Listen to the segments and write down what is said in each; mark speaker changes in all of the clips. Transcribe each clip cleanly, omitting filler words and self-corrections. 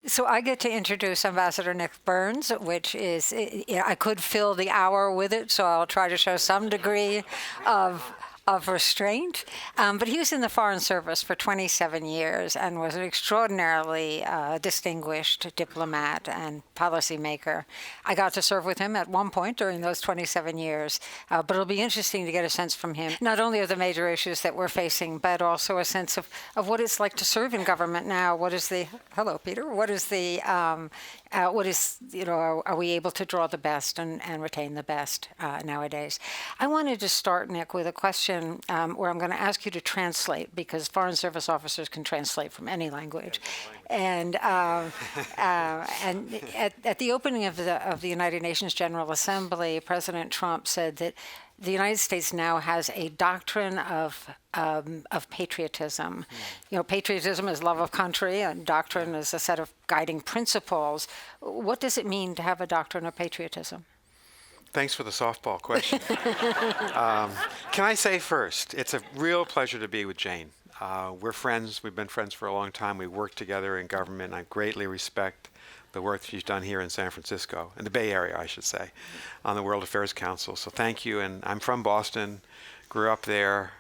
Speaker 1: So I get to introduce Ambassador Nick Burns, which is, I could fill the hour with it, so I'll try to show some degree of restraint. But he was in the Foreign Service for 27 years and was an extraordinarily distinguished diplomat and policymaker. I got to serve with him at one point during those 27 years, but it'll be interesting to get a sense from him, not only of the major issues that we're facing, but also a sense of what it's like to serve in government now. Hello, Peter, are we able to draw the best and retain the best nowadays? I wanted to start, Nick, with a question where I'm going to ask you to translate, because Foreign Service officers can translate from any language. And at the opening of the United Nations General Assembly, President Trump said that the United States now has a doctrine of patriotism. Patriotism is love of country, and doctrine is a set of guiding principles. What does it mean to have a doctrine of patriotism?
Speaker 2: Thanks for the softball question. Can I say first, it's a real pleasure to be with Jane. We're friends. We've been friends for a long time. We work together in government. I greatly respect the work she's done here in San Francisco, in the Bay Area, I should say, on the World Affairs Council. So thank you. And I'm from Boston, grew up there,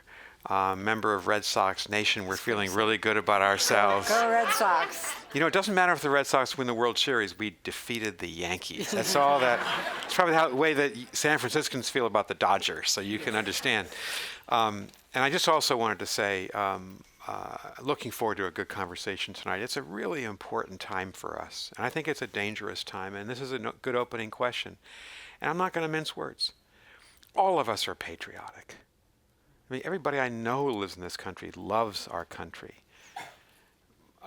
Speaker 2: member of Red Sox Nation. We're feeling really good about ourselves.
Speaker 1: Go Red Sox.
Speaker 2: It doesn't matter if the Red Sox win the World Series. We defeated the Yankees. That's all that. It's probably the way that San Franciscans feel about the Dodgers, so you can understand. And I just also wanted to say, looking forward to a good conversation tonight. It's a really important time for us, and I think it's a dangerous time, and this is a good opening question. And I'm not going to mince words. All of us are patriotic. I mean, everybody I know who lives in this country loves our country.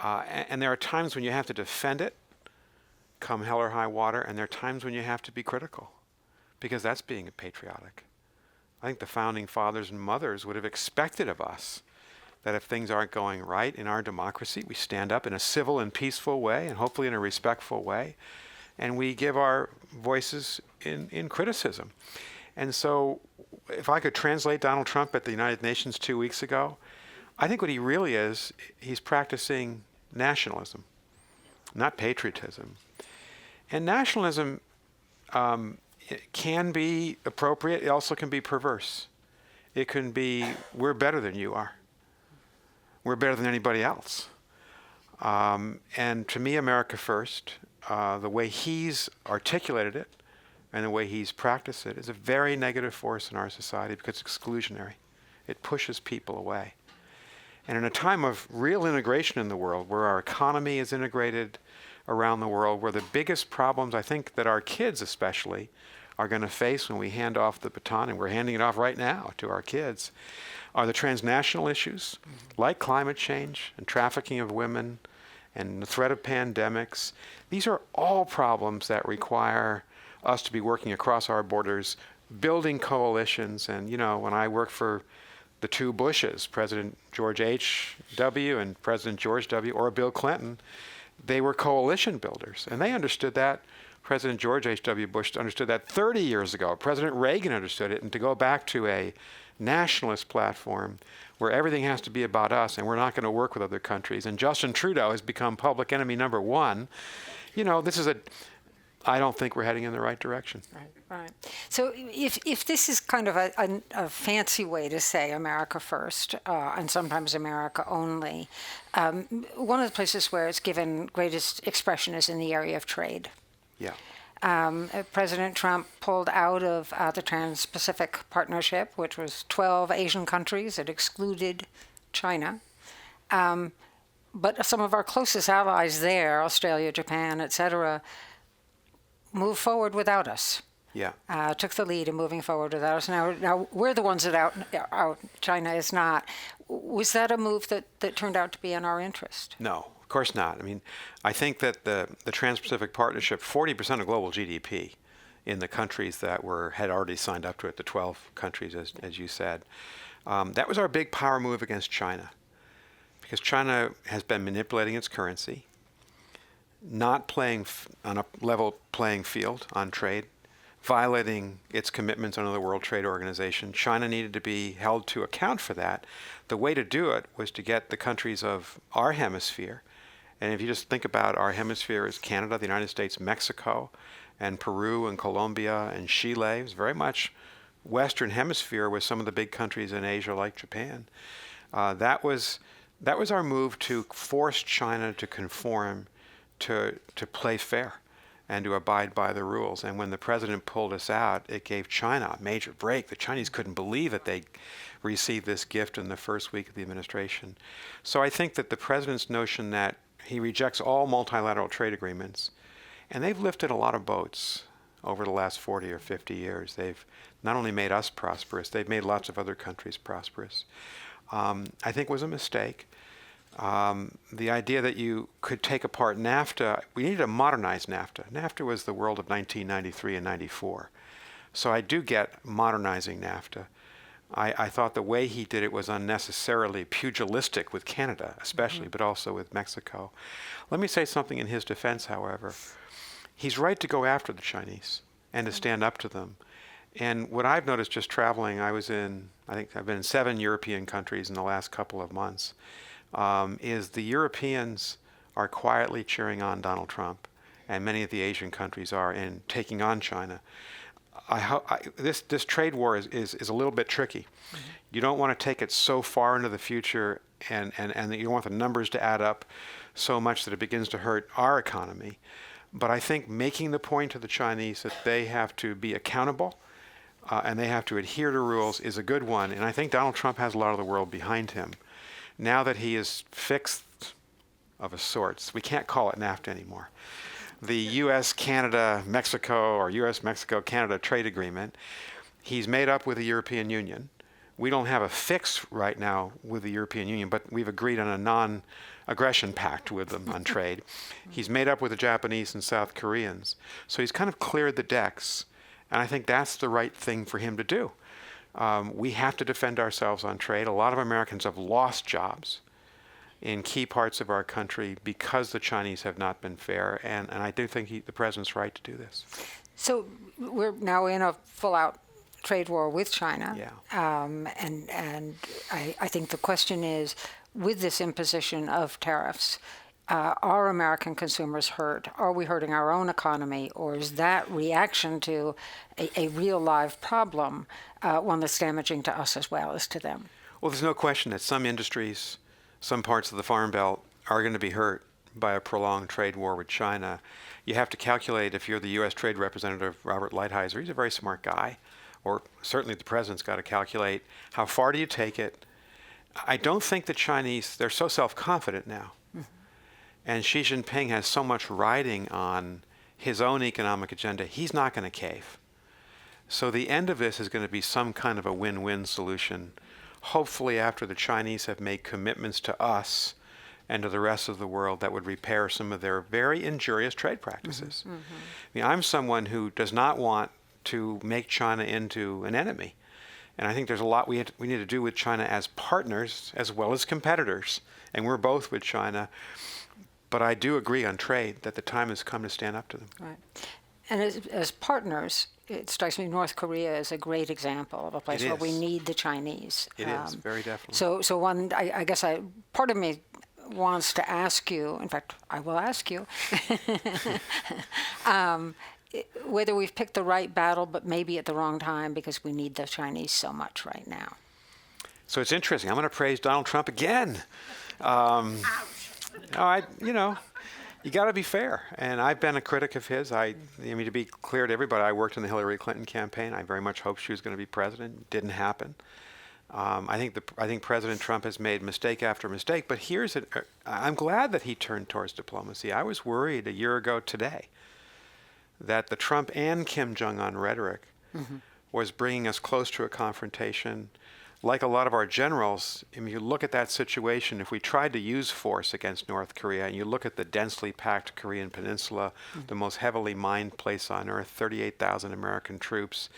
Speaker 2: And there are times when you have to defend it, come hell or high water, and there are times when you have to be critical, because that's being patriotic. I think the founding fathers and mothers would have expected of us that if things aren't going right in our democracy, we stand up in a civil and peaceful way, and hopefully in a respectful way, and we give our voices in criticism. And so if I could translate Donald Trump at the United Nations 2 weeks ago, I think what he really is, he's practicing nationalism, not patriotism. And nationalism it can be appropriate. It also can be perverse. It can be, we're better than you are. We're better than anybody else. And to me, America First, the way he's articulated it and the way he's practiced it is a very negative force in our society because it's exclusionary. It pushes people away. And in a time of real integration in the world, where our economy is integrated around the world, where the biggest problems I think that our kids especially are going to face when we hand off the baton, and we're handing it off right now to our kids, are the transnational issues like climate change and trafficking of women and the threat of pandemics. These are all problems that require us to be working across our borders, building coalitions. And, when I worked for the two Bushes, President George H.W. and President George W. or Bill Clinton, they were coalition builders. And they understood that. President George H.W. Bush understood that 30 years ago. President Reagan understood it. And to go back to a nationalist platform where everything has to be about us and we're not going to work with other countries. And Justin Trudeau has become public enemy number one. I don't think we're heading in the right direction.
Speaker 1: Right. So if this is kind of a fancy way to say America First, and sometimes America only, one of the places where it's given greatest expression is in the area of trade.
Speaker 2: Yeah.
Speaker 1: President Trump pulled out of the Trans-Pacific Partnership, which was 12 Asian countries. It excluded China. But some of our closest allies there, Australia, Japan, et cetera, moved forward without us.
Speaker 2: Yeah.
Speaker 1: Took the lead in moving forward without us. Now we're the ones that out. China is not. Was that a move that turned out to be in our interest?
Speaker 2: No, of course not. I mean, I think that the Trans-Pacific Partnership, 40% of global GDP in the countries that had already signed up to it, the 12 countries, as you said, that was our big power move against China. Because China has been manipulating its currency, not playing on a level playing field on trade, violating its commitments under the World Trade Organization. China needed to be held to account for that. The way to do it was to get the countries of our hemisphere And if you just think about our hemisphere as Canada, the United States, Mexico, and Peru and Colombia and Chile, it was very much Western Hemisphere with some of the big countries in Asia like Japan. That was our move to force China to conform, to play fair and to abide by the rules. And when the president pulled us out, it gave China a major break. The Chinese couldn't believe that they received this gift in the first week of the administration. So I think that the president's notion that he rejects all multilateral trade agreements, and they've lifted a lot of boats over the last 40 or 50 years. They've not only made us prosperous, they've made lots of other countries prosperous. I think was a mistake. The idea that you could take apart NAFTA, we needed to modernize NAFTA. NAFTA was the world of 1993 and 94. So I do get modernizing NAFTA. I thought the way he did it was unnecessarily pugilistic with Canada, especially, but also with Mexico. Let me say something in his defense, however. He's right to go after the Chinese and to stand up to them. And what I've noticed just traveling, I think I've been in 7 European countries in the last couple of months, is the Europeans are quietly cheering on Donald Trump, and many of the Asian countries are in taking on China. This trade war is a little bit tricky. Mm-hmm. You don't want to take it so far into the future, and that you don't want the numbers to add up so much that it begins to hurt our economy. But I think making the point to the Chinese that they have to be accountable and they have to adhere to rules is a good one. And I think Donald Trump has a lot of the world behind him. Now that he is fixed of a sorts, we can't call it NAFTA anymore. The U.S.-Canada-Mexico or U.S.-Mexico-Canada trade agreement, he's made up with the European Union. We don't have a fix right now with the European Union, but we've agreed on a non-aggression pact with them on trade. He's made up with the Japanese and South Koreans. So he's kind of cleared the decks, and I think that's the right thing for him to do. We have to defend ourselves on trade. A lot of Americans have lost jobs in key parts of our country because the Chinese have not been fair, and I do think the president's right to do this.
Speaker 1: So we're now in a full-out trade war with China.
Speaker 2: Yeah.
Speaker 1: And I think the question is, with this imposition of tariffs, are American consumers hurt? Are we hurting our own economy? Or is that reaction to a real live problem one that's damaging to us as well as to them?
Speaker 2: Well, there's no question that some industries, some parts of the Farm Belt are going to be hurt by a prolonged trade war with China. You have to calculate, if you're the U.S. Trade Representative, Robert Lighthizer, he's a very smart guy, or certainly the president's got to calculate, how far do you take it? I don't think the Chinese, they're so self-confident now. Mm-hmm. And Xi Jinping has so much riding on his own economic agenda, he's not going to cave. So the end of this is going to be some kind of a win-win solution, hopefully after the Chinese have made commitments to us and to the rest of the world that would repair some of their very injurious trade practices. Mm-hmm. I mean, I'm someone who does not want to make China into an enemy. And I think there's a lot we need to do with China as partners as well as competitors. And we're both with China. But I do agree on trade that the time has come to stand up to them.
Speaker 1: Right. And as partners, it strikes me North Korea is a great example of a place where we need the Chinese.
Speaker 2: It is, very definitely.
Speaker 1: So one, I guess part of me wants to ask you, in fact, I will ask you, whether we've picked the right battle, but maybe at the wrong time because we need the Chinese so much right now.
Speaker 2: So it's interesting. I'm going to praise Donald Trump again. You got to be fair. And I've been a critic of his. To be clear to everybody, I worked in the Hillary Clinton campaign. I very much hoped she was going to be president. Didn't happen. I think President Trump has made mistake after mistake. But I'm glad that he turned towards diplomacy. I was worried a year ago today that the Trump and Kim Jong-un rhetoric was bringing us close to a confrontation. Like a lot of our generals, if you look at that situation, if we tried to use force against North Korea, and you look at the densely packed Korean peninsula, the most heavily mined place on earth, 38,000 American troops,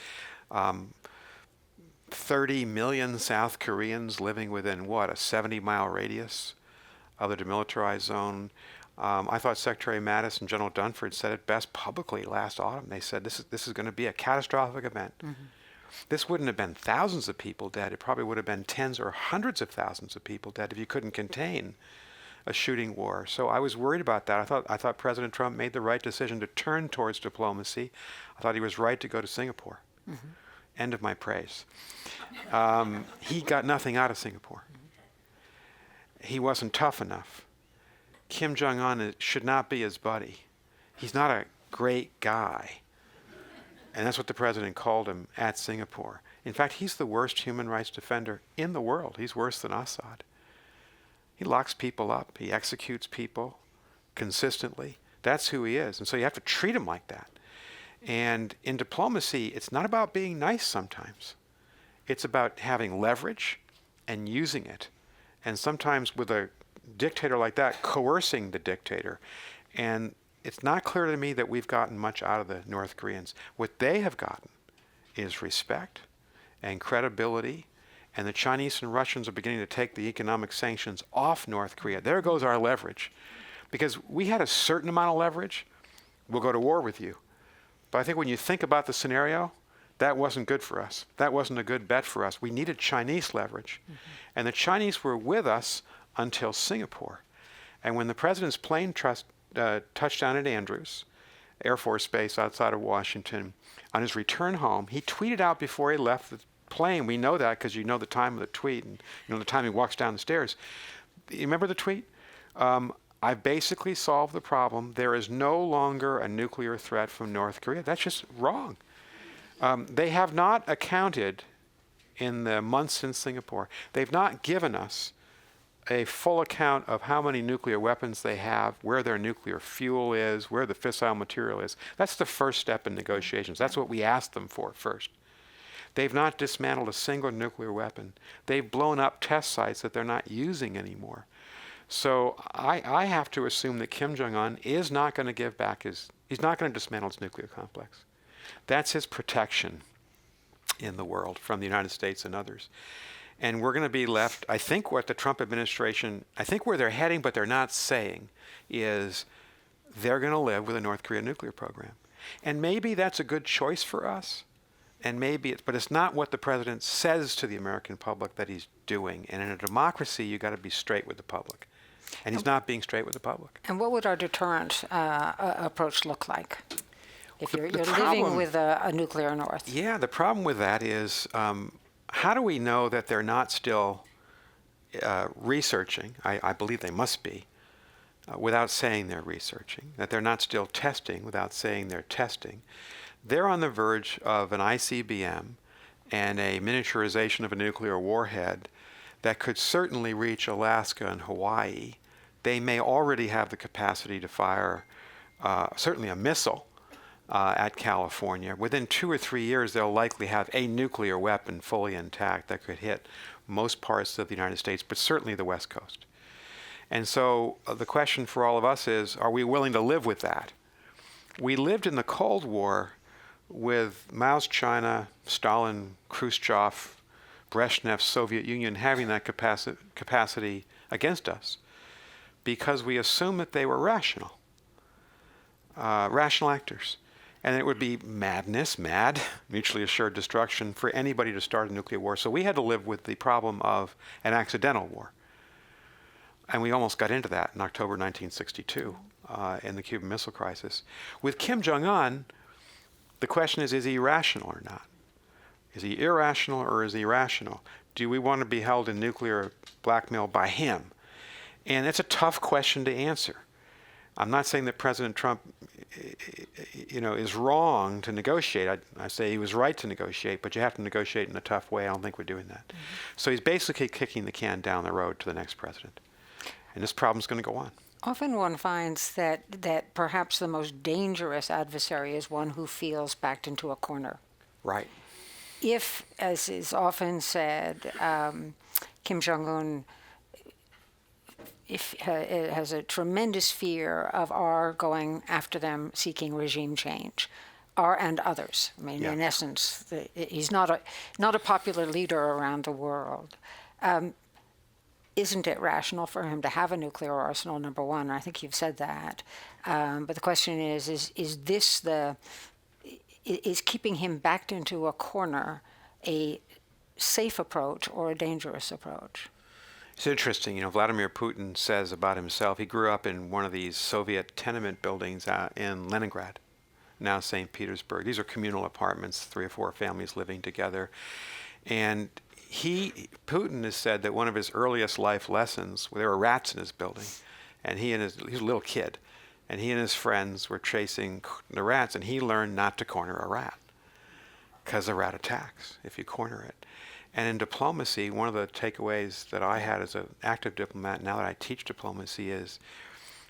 Speaker 2: 30 million South Koreans living within, a 70-mile radius of the demilitarized zone. I thought Secretary Mattis and General Dunford said it best publicly last autumn. They said this is going to be a catastrophic event. Mm-hmm. This wouldn't have been thousands of people dead. It probably would have been tens or hundreds of thousands of people dead if you couldn't contain a shooting war. So I was worried about that. I thought President Trump made the right decision to turn towards diplomacy. I thought he was right to go to Singapore. End of my praise. He got nothing out of Singapore. He wasn't tough enough. Kim Jong-un should not be his buddy. He's not a great guy. And that's what the president called him at Singapore. In fact, he's the worst human rights defender in the world. He's worse than Assad. He locks people up. He executes people consistently. That's who he is. And so you have to treat him like that. And in diplomacy, it's not about being nice sometimes. It's about having leverage and using it. And sometimes with a dictator like that, coercing the dictator. And it's not clear to me that we've gotten much out of the North Koreans. What they have gotten is respect and credibility, and the Chinese and Russians are beginning to take the economic sanctions off North Korea. There goes our leverage. Because we had a certain amount of leverage, we'll go to war with you. But I think when you think about the scenario, that wasn't good for us. That wasn't a good bet for us. We needed Chinese leverage. And the Chinese were with us until Singapore. And when the president's plane touched down at Andrews Air Force Base outside of Washington, on his return home, he tweeted out before he left the plane. We know that because you know the time of the tweet and you know the time he walks down the stairs. You remember the tweet? I basically solved the problem. There is no longer a nuclear threat from North Korea. That's just wrong. They have not accounted in the months since Singapore. They've not given us a full account of how many nuclear weapons they have, where their nuclear fuel is, where the fissile material is. That's the first step in negotiations. That's what we asked them for first. They've not dismantled a single nuclear weapon. They've blown up test sites that they're not using anymore. So I have to assume that Kim Jong-un is not going to give back he's not going to dismantle his nuclear complex. That's his protection in the world from the United States and others. And we're going to be left, I think what the Trump administration, I think where they're heading, but they're not saying, is they're going to live with a North Korean nuclear program. And maybe that's a good choice for us. And maybe but it's not what the president says to the American public that he's doing. And in a democracy, you got to be straight with the public. And he's not being straight with the public.
Speaker 1: And what would our deterrent approach look like if you're living
Speaker 2: problem,
Speaker 1: with a nuclear North?
Speaker 2: Yeah, the problem with that is how do we know that they're not still researching? I believe they must be, without saying they're researching, that they're not still testing without saying they're testing. They're on the verge of an ICBM and a miniaturization of a nuclear warhead that could certainly reach Alaska and Hawaii. They may already have the capacity to fire certainly a missile at California. Within 2 or 3 years, they'll likely have a nuclear weapon fully intact that could hit most parts of the United States, but certainly the West Coast. And so the question for all of us is, are we willing to live with that? We lived in the Cold War with Mao's China, Stalin, Khrushchev, Brezhnev's Soviet Union having that capacity against us because we assumed that they were rational actors. And it would be mad, mutually assured destruction for anybody to start a nuclear war. So we had to live with the problem of an accidental war. And we almost got into that in October 1962 in the Cuban Missile Crisis. With Kim Jong-un, the question is he rational or not? Is he irrational or is he rational? Do we want to be held in nuclear blackmail by him? And it's a tough question to answer. I'm not saying that President Trump, is wrong to negotiate. I say he was right to negotiate, but you have to negotiate in a tough way. I don't think we're doing that. Mm-hmm. So he's basically kicking the can down the road to the next president. And this problem's going to go on.
Speaker 1: Often one finds that perhaps the most dangerous adversary is one who feels backed into a corner.
Speaker 2: Right.
Speaker 1: If, as is often said, Kim Jong-un has a tremendous fear of our going after them, seeking regime change, and others. I mean, in essence, he's not a popular leader around the world. Isn't it rational for him to have a nuclear arsenal, number one? I think you've said that. But the question is keeping him backed into a corner a safe approach or a dangerous approach?
Speaker 2: It's interesting, Vladimir Putin says about himself, he grew up in one of these Soviet tenement buildings in Leningrad, now St. Petersburg. These are communal apartments, 3 or 4 families living together. And Putin has said that one of his earliest life lessons, there were rats in his building, and he was a little kid, and he and his friends were chasing the rats, and he learned not to corner a rat, because a rat attacks if you corner it. And in diplomacy, one of the takeaways that I had as an active diplomat, now that I teach diplomacy, is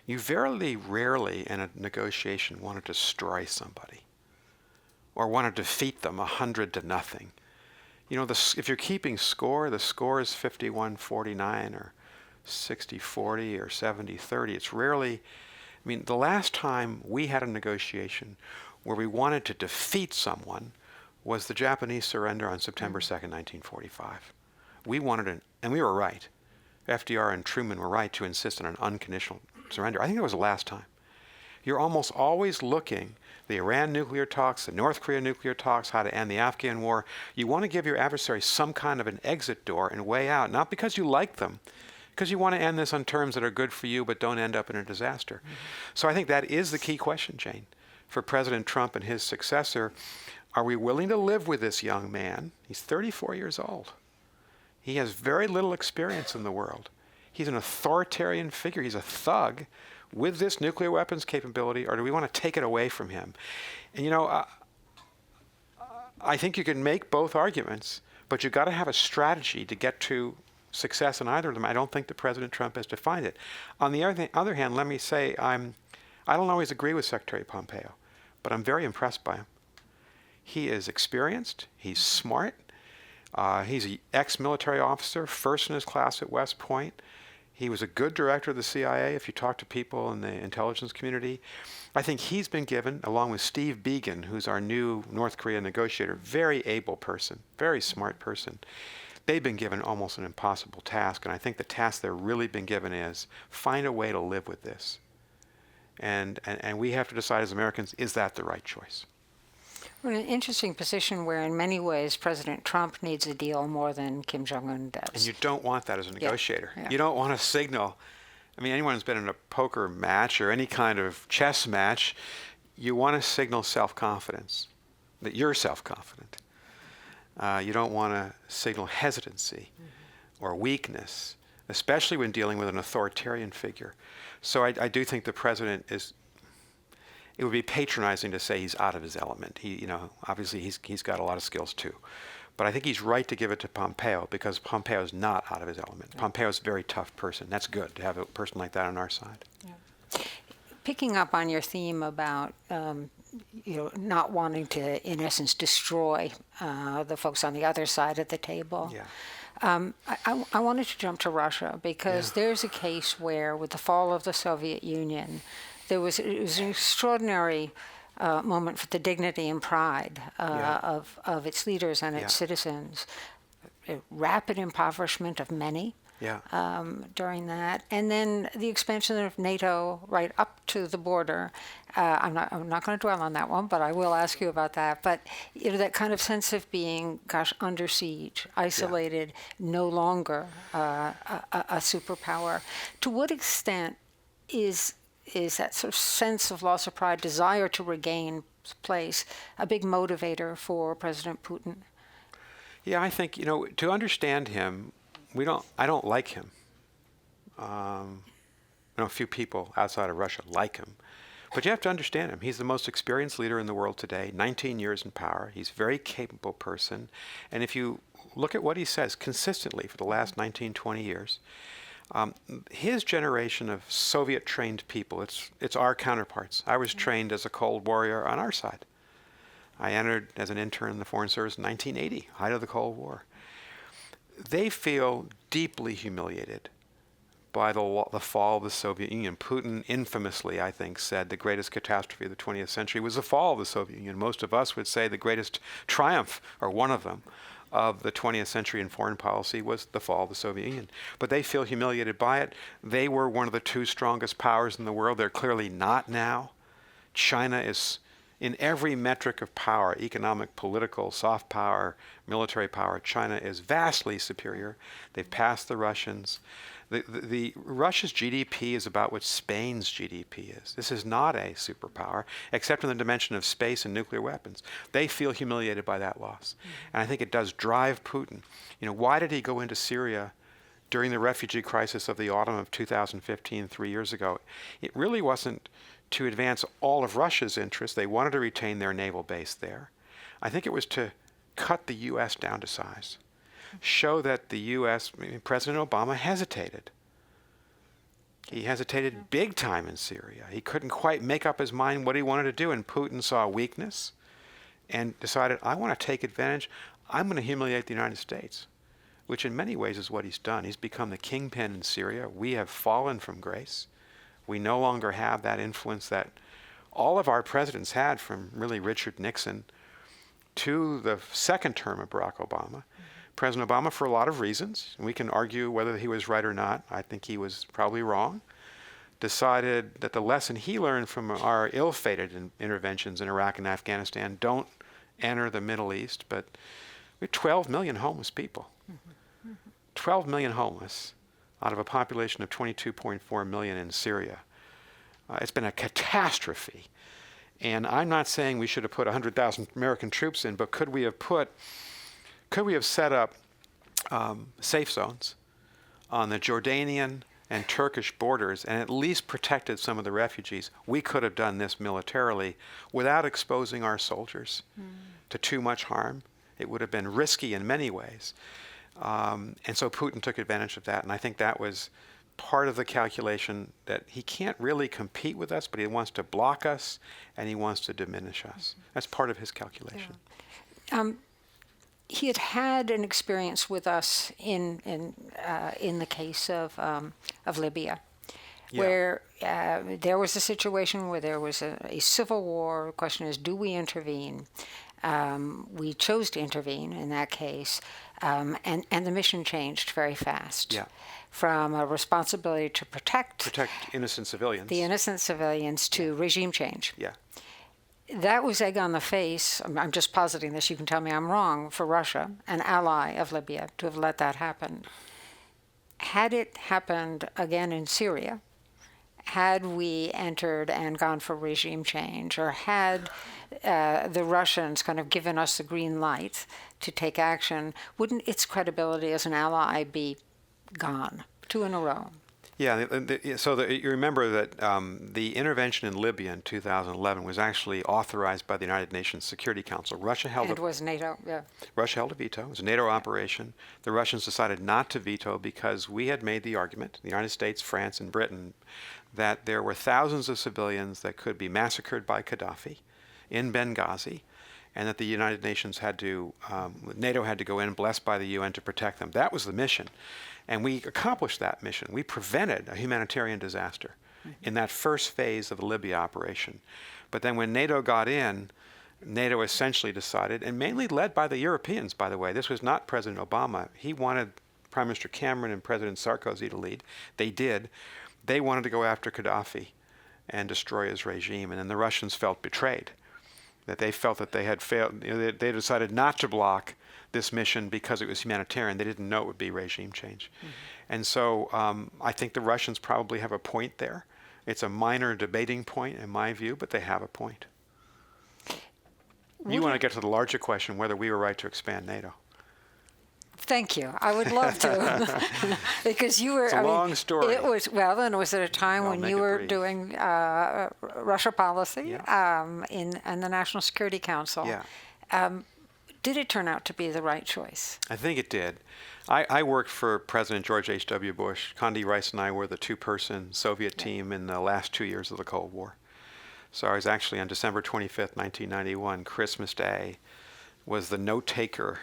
Speaker 2: you very rarely in a negotiation want to destroy somebody or want to defeat them 100-0. If you're keeping score, the score is 51-49 or 60-40 or 70-30. It's rarely, the last time we had a negotiation where we wanted to defeat someone was the Japanese surrender on September 2nd, 1945. We wanted and we were right. FDR and Truman were right to insist on an unconditional surrender. I think that was the last time. You're almost always looking, the Iran nuclear talks, the North Korea nuclear talks, how to end the Afghan war. You want to give your adversary some kind of an exit door and way out, not because you like them, because you want to end this on terms that are good for you but don't end up in a disaster. So I think that is the key question, Jane, for President Trump and his successor. Are we willing to live with this young man? He's 34 years old. He has very little experience in the world. He's an authoritarian figure. He's a thug with this nuclear weapons capability, or do we want to take it away from him? And I think you can make both arguments, but you've got to have a strategy to get to success in either of them. I don't think that President Trump has defined it. On the other hand, let me say I don't always agree with Secretary Pompeo, but I'm very impressed by him. He is experienced. He's smart. He's an ex-military officer, first in his class at West Point. He was a good director of the CIA, if you talk to people in the intelligence community. I think he's been given, along with Steve Biegun, who's our new North Korea negotiator, very able person, very smart person. They've been given almost an impossible task, and I think the task they're really been given is find a way to live with this. And we have to decide as Americans, is that the right choice?
Speaker 1: We're in an interesting position where, in many ways, President Trump needs a deal more than Kim Jong-un does.
Speaker 2: And you don't want that as a negotiator.
Speaker 1: Yeah.
Speaker 2: You don't want to signal. Anyone who's been in a poker match or any kind of chess match, you want to signal self-confidence, that you're self-confident. You don't want to signal hesitancy or weakness, especially when dealing with an authoritarian figure. So I do think the president is. It would be patronizing to say he's out of his element. Obviously he's got a lot of skills too. But I think he's right to give it to Pompeo because Pompeo is not out of his element. Yeah. Pompeo is a very tough person. That's good to have a person like that on our side.
Speaker 1: Yeah. Picking up on your theme about not wanting to, in essence, destroy the folks on the other side of the table.
Speaker 2: Yeah.
Speaker 1: I wanted to jump to Russia because there's a case where, with the fall of the Soviet Union, it was an extraordinary moment for the dignity and pride of its leaders and its citizens. A rapid impoverishment of many during that, and then the expansion of NATO right up to the border. I'm not going to dwell on that one, but I will ask you about that. But that kind of sense of being, under siege, isolated, no longer a superpower. To what extent is that sort of sense of loss of pride, desire to regain place, a big motivator for President Putin?
Speaker 2: Yeah, I think, to understand him, I don't like him. A few people outside of Russia like him. But you have to understand him. He's the most experienced leader in the world today, 19 years in power. He's a very capable person. And if you look at what he says consistently for the last 19, 20 years, his generation of Soviet-trained people, it's our counterparts. I was trained as a Cold Warrior on our side. I entered as an intern in the Foreign Service in 1980, height of the Cold War. They feel deeply humiliated by the fall of the Soviet Union. Putin infamously, I think, said the greatest catastrophe of the 20th century was the fall of the Soviet Union. Most of us would say the greatest triumph, or one of them, of the 20th century in foreign policy was the fall of the Soviet Union. But they feel humiliated by it. They were one of the 2 strongest powers in the world. They're clearly not now. China is In every metric of power, economic, political, soft power, military power, China is vastly superior. They've passed the Russians. The Russia's GDP is about what Spain's GDP is. This is not a superpower, except in the dimension of space and nuclear weapons. They feel humiliated by that loss. And I think it does drive Putin. Why did he go into Syria during the refugee crisis of the autumn of 2015, 3 years ago? It really wasn't to advance all of Russia's interests. They wanted to retain their naval base there. I think it was to cut the U.S. down to size, show that the U.S., President Obama hesitated. He hesitated big time in Syria. He couldn't quite make up his mind what he wanted to do, and Putin saw weakness and decided, I want to take advantage. I'm going to humiliate the United States, which in many ways is what he's done. He's become the kingpin in Syria. We have fallen from grace. We no longer have that influence that all of our presidents had, from really Richard Nixon to the second term of Barack Obama. President Obama, for a lot of reasons, and we can argue whether he was right or not, I think he was probably wrong, decided that the lesson he learned from our ill-fated interventions in Iraq and Afghanistan, don't enter the Middle East, but we have 12 million homeless people. 12 million homeless out of a population of 22.4 million in Syria. It's been a catastrophe. And I'm not saying we should have put 100,000 American troops in, but could we have set up safe zones on the Jordanian and Turkish borders and at least protected some of the refugees? We could have done this militarily without exposing our soldiers to too much harm. It would have been risky in many ways. And so Putin took advantage of that, and I think that was part of the calculation, that he can't really compete with us, but he wants to block us and he wants to diminish us. That's part of his calculation.
Speaker 1: Yeah. He had an experience with us in the case of Libya, where there was a situation where there was a civil war. The question is, do we intervene? We chose to intervene in that case, and the mission changed very fast.
Speaker 2: Yeah.
Speaker 1: From a responsibility to protect
Speaker 2: innocent civilians.
Speaker 1: The innocent civilians to regime change.
Speaker 2: Yeah.
Speaker 1: That was egg on the face. I'm just positing this. You can tell me I'm wrong. For Russia, an ally of Libya, to have let that happen. Had it happened again in Syria, had we entered and gone for regime change, or had the Russians kind of given us the green light to take action, wouldn't its credibility as an ally be gone? 2 in a row.
Speaker 2: Yeah, you remember that the intervention in Libya in 2011 was actually authorized by the United Nations Security Council.
Speaker 1: It was NATO, yeah.
Speaker 2: Russia held a veto. It was a NATO operation. The Russians decided not to veto because we had made the argument, the United States, France, and Britain, that there were thousands of civilians that could be massacred by Gaddafi in Benghazi, and that the United Nations had to, NATO had to go in, blessed by the UN, to protect them. That was the mission. And we accomplished that mission. We prevented a humanitarian disaster in that first phase of the Libya operation. But then when NATO got in, NATO essentially decided, and mainly led by the Europeans, by the way, this was not President Obama. He wanted Prime Minister Cameron and President Sarkozy to lead. They did. They wanted to go after Gaddafi and destroy his regime. And then the Russians felt betrayed, that they felt that they had failed. They decided not to block this mission because it was humanitarian. They didn't know it would be regime change. And so I think the Russians probably have a point there. It's a minor debating point in my view, but they have a point. You want to get to the larger question, whether we were right to expand NATO.
Speaker 1: Thank you. I would love to, because you were.
Speaker 2: It's a long story.
Speaker 1: It was and it was at a time when you were doing Russia policy in the National Security Council.
Speaker 2: Yeah.
Speaker 1: Did it turn out to be the right choice?
Speaker 2: I think it did. I worked for President George H.W. Bush. Condi Rice and I were the two-person Soviet team in the last 2 years of the Cold War. So I was actually on December 25th, 1991, Christmas Day, was the note-taker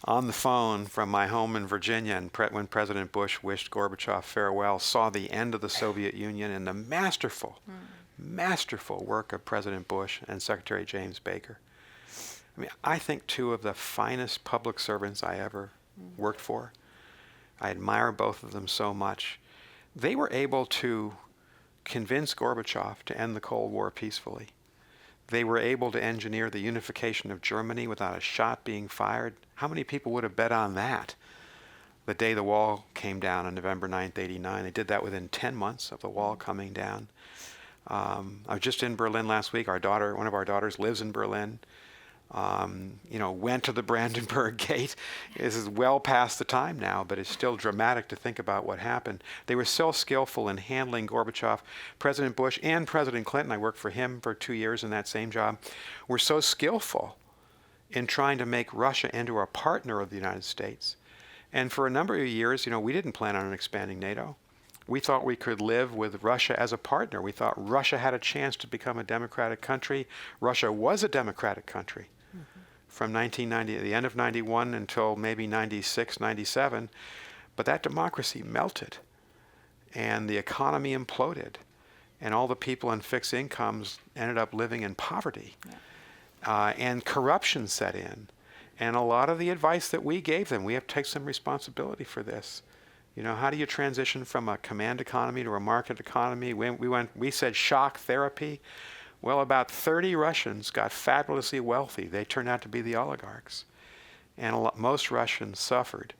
Speaker 2: on the phone from my home in Virginia, and when President Bush wished Gorbachev farewell, saw the end of the Soviet Union and the masterful work of President Bush and Secretary James Baker. I mean, I think 2 of the finest public servants I ever worked for. I admire both of them so much. They were able to convince Gorbachev to end the Cold War peacefully. they were able to engineer the unification of Germany without a shot being fired. How many people would have bet on that the day the wall came down on November 9th, 89? They did that within 10 months of the wall coming down. I was just in Berlin last week. One of our daughters lives in Berlin. Went to the Brandenburg Gate. This is well past the time now, but it's still dramatic to think about what happened. They were so skillful in handling Gorbachev. President Bush and President Clinton, I worked for him for 2 years in that same job, were so skillful in trying to make Russia into a partner of the United States. And for a number of years, we didn't plan on expanding NATO. We thought we could live with Russia as a partner. We thought Russia had a chance to become a democratic country. Russia was a democratic country from 1990, the end of 91 until maybe 96, 97. But that democracy melted, and the economy imploded, and all the people on fixed incomes ended up living in poverty. And corruption set in. And a lot of the advice that we gave them, we have to take some responsibility for this. How do you transition from a command economy to a market economy? We said shock therapy. Well, about 30 Russians got fabulously wealthy. They turned out to be the oligarchs. And most Russians suffered.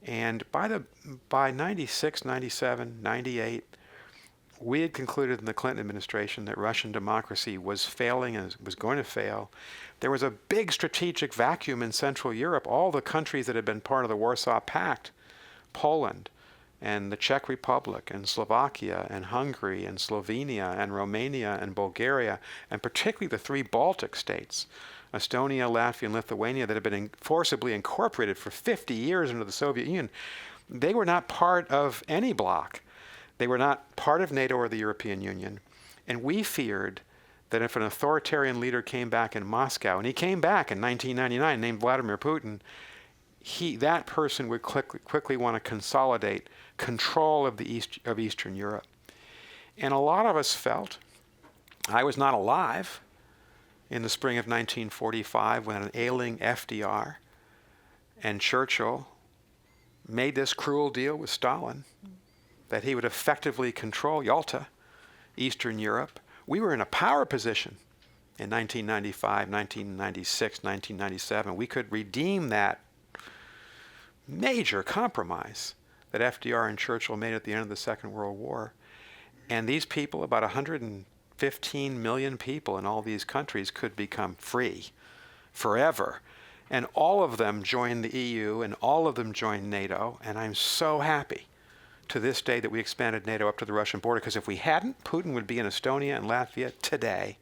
Speaker 2: And by 96, 97, 98, we had concluded in the Clinton administration that Russian democracy was failing and was going to fail. There was a big strategic vacuum in Central Europe. All the countries that had been part of the Warsaw Pact, Poland and the Czech Republic and Slovakia and Hungary and Slovenia and Romania and Bulgaria, and particularly the 3 Baltic states, Estonia, Latvia, and Lithuania, that had been forcibly incorporated for 50 years into the Soviet Union, they were not part of any bloc. They were not part of NATO or the European Union. And we feared that if an authoritarian leader came back in Moscow, and he came back in 1999 named Vladimir Putin, that person would quickly want to consolidate control of Eastern Europe. And a lot of us felt, I was not alive in the spring of 1945 when an ailing FDR and Churchill made this cruel deal with Stalin that he would effectively control Yalta, Eastern Europe. We were in a power position in 1995, 1996, 1997. We could redeem that major compromise that FDR and Churchill made at the end of the Second World War. And these people, about 115 million people in all these countries, could become free forever. And all of them joined the EU, and all of them joined NATO. And I'm so happy to this day that we expanded NATO up to the Russian border, because if we hadn't, Putin would be in Estonia and Latvia today.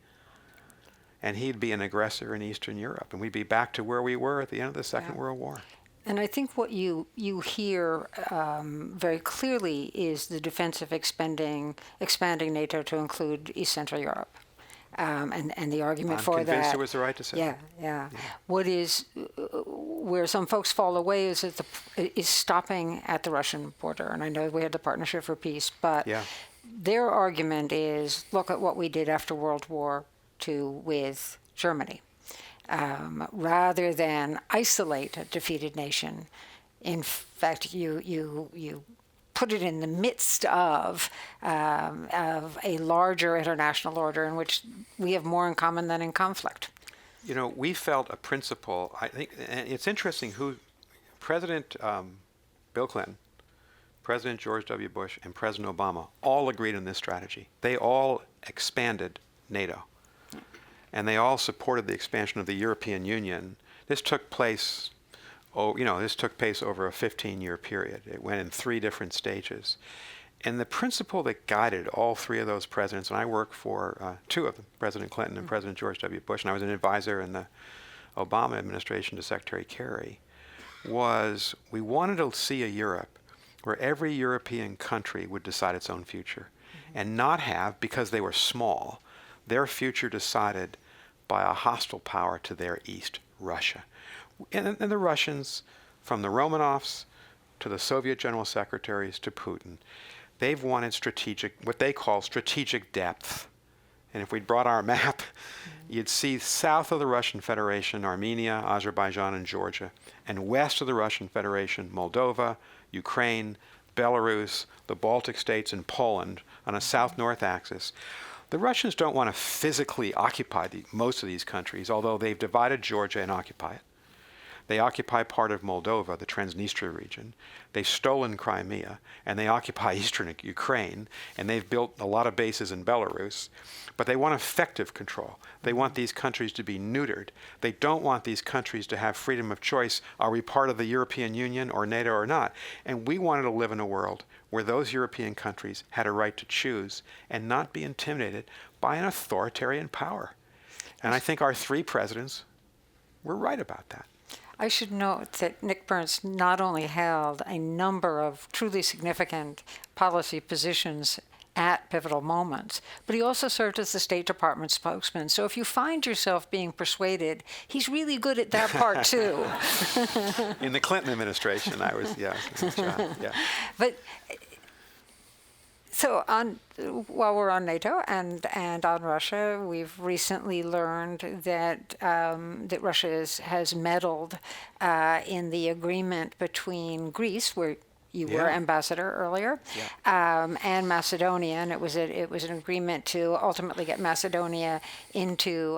Speaker 2: And he'd be an aggressor in Eastern Europe. And we'd be back to where we were at the end of the Second World War.
Speaker 1: And I think what you hear very clearly is the defense of expanding NATO to include East Central Europe, and the argument for that.
Speaker 2: I'm convinced it was the right decision.
Speaker 1: Yeah. What is where some folks fall away is that is stopping at the Russian border. And I know we had the Partnership for Peace, but their argument is, look at what we did after World War II with Germany. Rather than isolate a defeated nation, in fact, you put it in the midst of a larger international order in which we have more in common than in conflict.
Speaker 2: We felt a principle. I think, and it's interesting who President Bill Clinton, President George W. Bush, and President Obama all agreed on this strategy. They all expanded NATO. And they all supported the expansion of the European Union. This took place, over a 15-year period. It went in 3 different stages. And the principle that guided all 3 of those presidents, and I worked for 2 of them, President Clinton and President George W. Bush, and I was an advisor in the Obama administration to Secretary Kerry, was we wanted to see a Europe where every European country would decide its own future and not have, because they were small, their future decided by a hostile power to their east, Russia. And the Russians, from the Romanovs to the Soviet general secretaries to Putin, they've wanted what they call strategic depth. And if we brought our map, you'd see south of the Russian Federation, Armenia, Azerbaijan, and Georgia, and west of the Russian Federation, Moldova, Ukraine, Belarus, the Baltic states, and Poland on a south-north axis. The Russians don't want to physically occupy most of these countries, although they've divided Georgia and occupy it. They occupy part of Moldova, the Transnistria region. They've stolen Crimea, and they occupy eastern Ukraine, and they've built a lot of bases in Belarus. But they want effective control. They want these countries to be neutered. They don't want these countries to have freedom of choice. Are we part of the European Union or NATO or not? And we wanted to live in a world where those European countries had a right to choose and not be intimidated by an authoritarian power. And I think our three presidents were right about that.
Speaker 1: I should note that Nick Burns not only held a number of truly significant policy positions at pivotal moments, but he also served as the State Department spokesman. So if you find yourself being persuaded, he's really good at that part too.
Speaker 2: In the Clinton administration, I was, yeah.
Speaker 1: But so while we're on NATO and on Russia, we've recently learned that that Russia has meddled in the agreement between Greece, where you were ambassador earlier, and Macedonia, and it was an agreement to ultimately get Macedonia into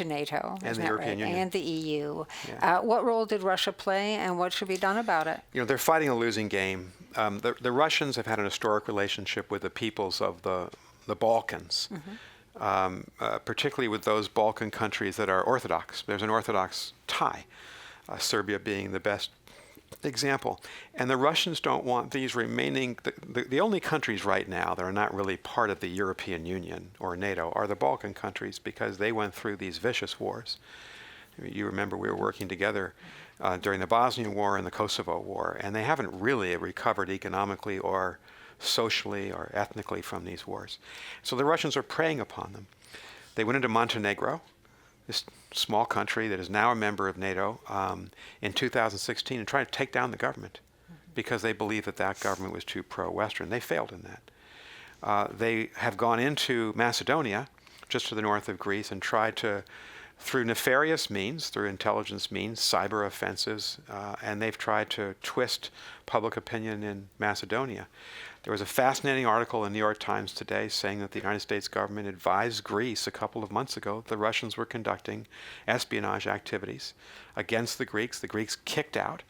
Speaker 1: NATO
Speaker 2: and the European Union
Speaker 1: and the EU.
Speaker 2: Yeah.
Speaker 1: What role did Russia play, and what should be done about it?
Speaker 2: You know, they're fighting a losing game. The Russians have had an historic relationship with the peoples of the Balkans, particularly with those Balkan countries that are Orthodox. There's an Orthodox tie, Serbia being the best example. And the Russians don't want these remaining, the only countries right now that are not really part of the European Union or NATO are the Balkan countries, because they went through these vicious wars. You remember we were working together during the Bosnian War and the Kosovo War, and they haven't really recovered economically or socially or ethnically from these wars. So the Russians are preying upon them. They went into Montenegro, this small country that is now a member of NATO, in 2016, and tried to take down the government because they believed that government was too pro-Western. They failed in that. They have gone into Macedonia, just to the north of Greece, and tried to, through nefarious means, through intelligence means, cyber offensives, and they've tried to twist public opinion in Macedonia. There was a fascinating article in the New York Times today saying that the United States government advised Greece a couple of months ago that the Russians were conducting espionage activities against the Greeks. The Greeks kicked out.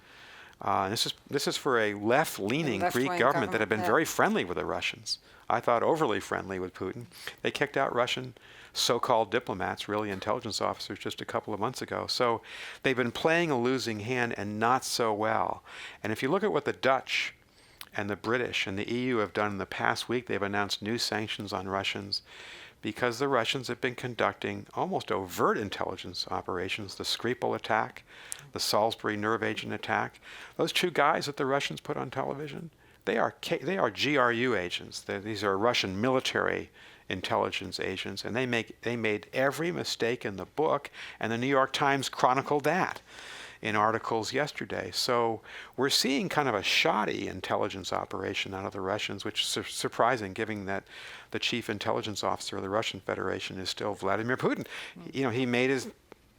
Speaker 2: This is for a left-leaning Greek government that had been very friendly with the Russians. I thought overly friendly with Putin. They kicked out Russian so-called diplomats, really intelligence officers, just a couple of months ago. So they've been playing a losing hand, and not so well. And if you look at what the Dutch and the British and the EU have done in the past week, they've announced new sanctions on Russians because the Russians have been conducting almost overt intelligence operations. The Skripal attack, the Salisbury nerve agent attack. Those two guys that the Russians put on television, they are GRU agents. These are Russian military intelligence agents, and they made every mistake in the book, and the New York Times chronicled that in articles yesterday. So we're seeing kind of a shoddy intelligence operation out of the Russians, which is surprising given that the chief intelligence officer of the Russian Federation is still Vladimir Putin. You know, he made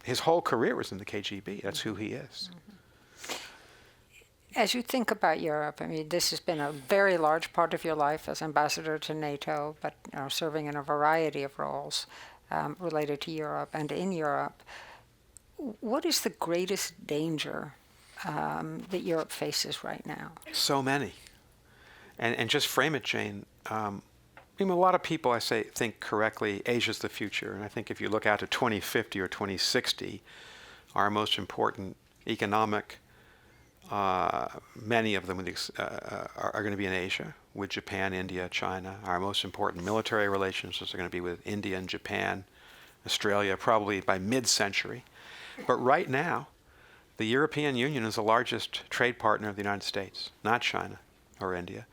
Speaker 2: his whole career was in the KGB. That's who he is.
Speaker 1: As you think about Europe, I mean, this has been a very large part of your life as ambassador to NATO, but serving in a variety of roles related to Europe and in Europe. What is the greatest danger that Europe faces right now?
Speaker 2: So many. And just frame it, Jane. A lot of people, think correctly, Asia's the future. And I think if you look out to 2050 or 2060, our most important economic, many of them are going to be in Asia, with Japan, India, China. Our most important military relationships are going to be with India and Japan, Australia, probably by mid-century. But right now, the European Union is the largest trade partner of the United States, not China or India.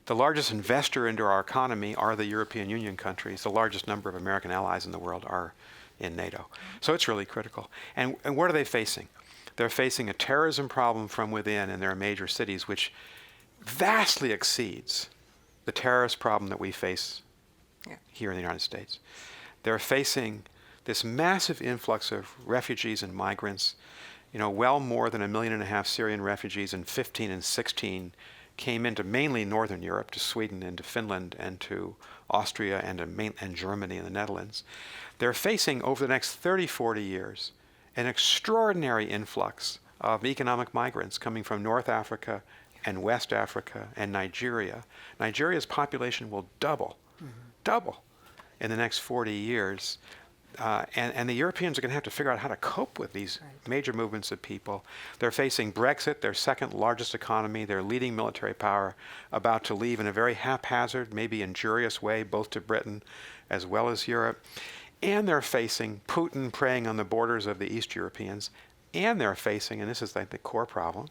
Speaker 2: The largest investor into our economy are the European Union countries. The largest number of American allies in the world are in NATO. So it's really critical. And what are they facing? They're facing a terrorism problem from within in their major cities, which vastly exceeds the terrorist problem that we face here in the United States. They're facing this massive influx of refugees and migrants, well more than 1.5 million Syrian refugees in 15 and 16 came into mainly Northern Europe, to Sweden and to Finland and to Austria and Germany and the Netherlands. They're facing, over the next 30, 40 years, an extraordinary influx of economic migrants coming from North Africa and West Africa and Nigeria. Nigeria's population will double in the next 40 years. And the Europeans are going to have to figure out how to cope with these major movements of people. They're facing Brexit, their second largest economy, their leading military power, about to leave in a very haphazard, maybe injurious way, both to Britain as well as Europe. And they're facing Putin preying on the borders of the East Europeans. And they're facing, and this is like the core problem,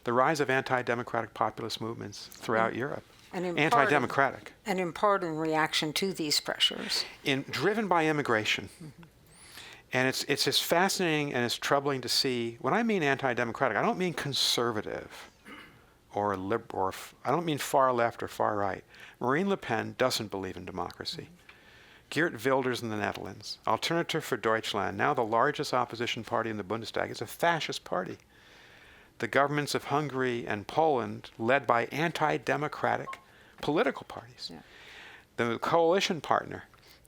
Speaker 2: the rise of anti-democratic populist movements throughout Europe. Anti-democratic.
Speaker 1: And in part in reaction to these pressures.
Speaker 2: Driven by immigration. And it's just fascinating and it's troubling to see. When I mean anti-democratic, I don't mean conservative or liberal, or I don't mean far left or far right. Marine Le Pen doesn't believe in democracy. Geert Wilders in the Netherlands, Alternative for Deutschland, now the largest opposition party in the Bundestag, is a fascist party. The governments of Hungary and Poland, led by anti-democratic political parties. Yeah. The coalition partner,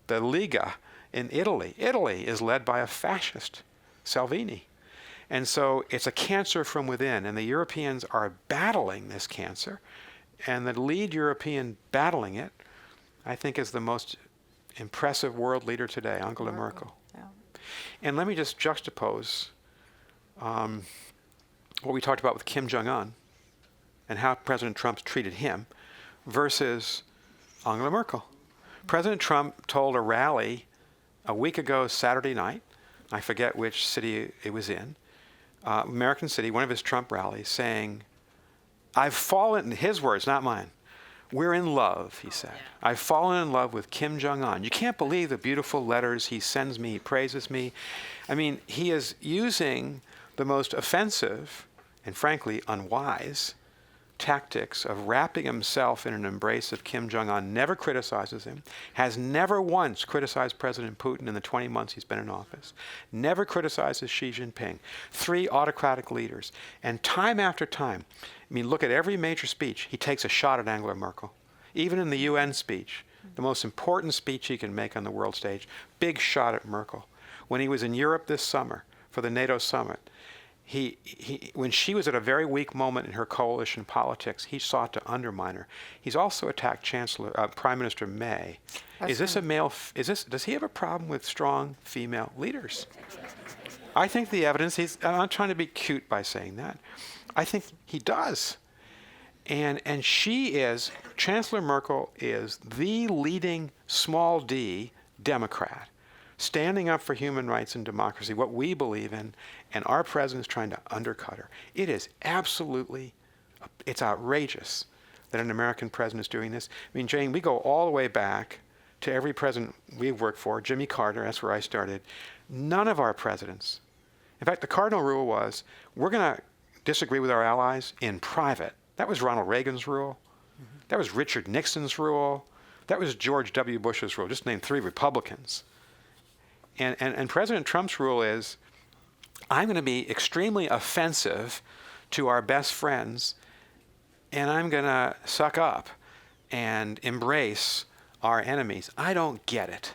Speaker 2: the Lega in Italy. Italy is led by a fascist, Salvini. And so it's a cancer from within, and the Europeans are battling this cancer. And the lead European battling it, I think, is the most impressive world leader today, Angela Merkel. Yeah. And let me just juxtapose what we talked about with Kim Jong-un and how President Trump treated him versus Angela Merkel. President Trump told a rally a week ago Saturday night, I forget which city it was in, American city, one of his Trump rallies, saying, I've fallen, his words, not mine, we're in love, he said. I've fallen in love with Kim Jong-un. You can't believe the beautiful letters he sends me, he praises me. I mean, he is using the most offensive and frankly unwise tactics of wrapping himself in an embrace of Kim Jong-un, never criticizes him, has never once criticized President Putin in the 20 months he's been in office, never criticizes Xi Jinping, 3 autocratic leaders. And time after time, I mean, look at every major speech, he takes a shot at Angela Merkel. Even in the UN speech, the most important speech he can make on the world stage, big shot at Merkel. When he was in Europe this summer for the NATO summit, when she was at a very weak moment in her coalition politics, he sought to undermine her. He's also attacked Prime Minister May. Is this a male? Does he have a problem with strong female leaders? I think the evidence. I'm not trying to be cute by saying that. I think he does. And Chancellor Merkel is the leading small d Democrat, standing up for human rights and democracy, what we believe in, and our president's trying to undercut her. It is absolutely, it's outrageous that an American president is doing this. I mean, Jane, we go all the way back to every president we've worked for, Jimmy Carter, that's where I started. None of our presidents, in fact, the cardinal rule was, we're going to disagree with our allies in private. That was Ronald Reagan's rule. Mm-hmm. That was Richard Nixon's rule. That was George W. Bush's rule, just name 3 Republicans. And President Trump's rule is, I'm going to be extremely offensive to our best friends, and I'm going to suck up and embrace our enemies. I don't get it.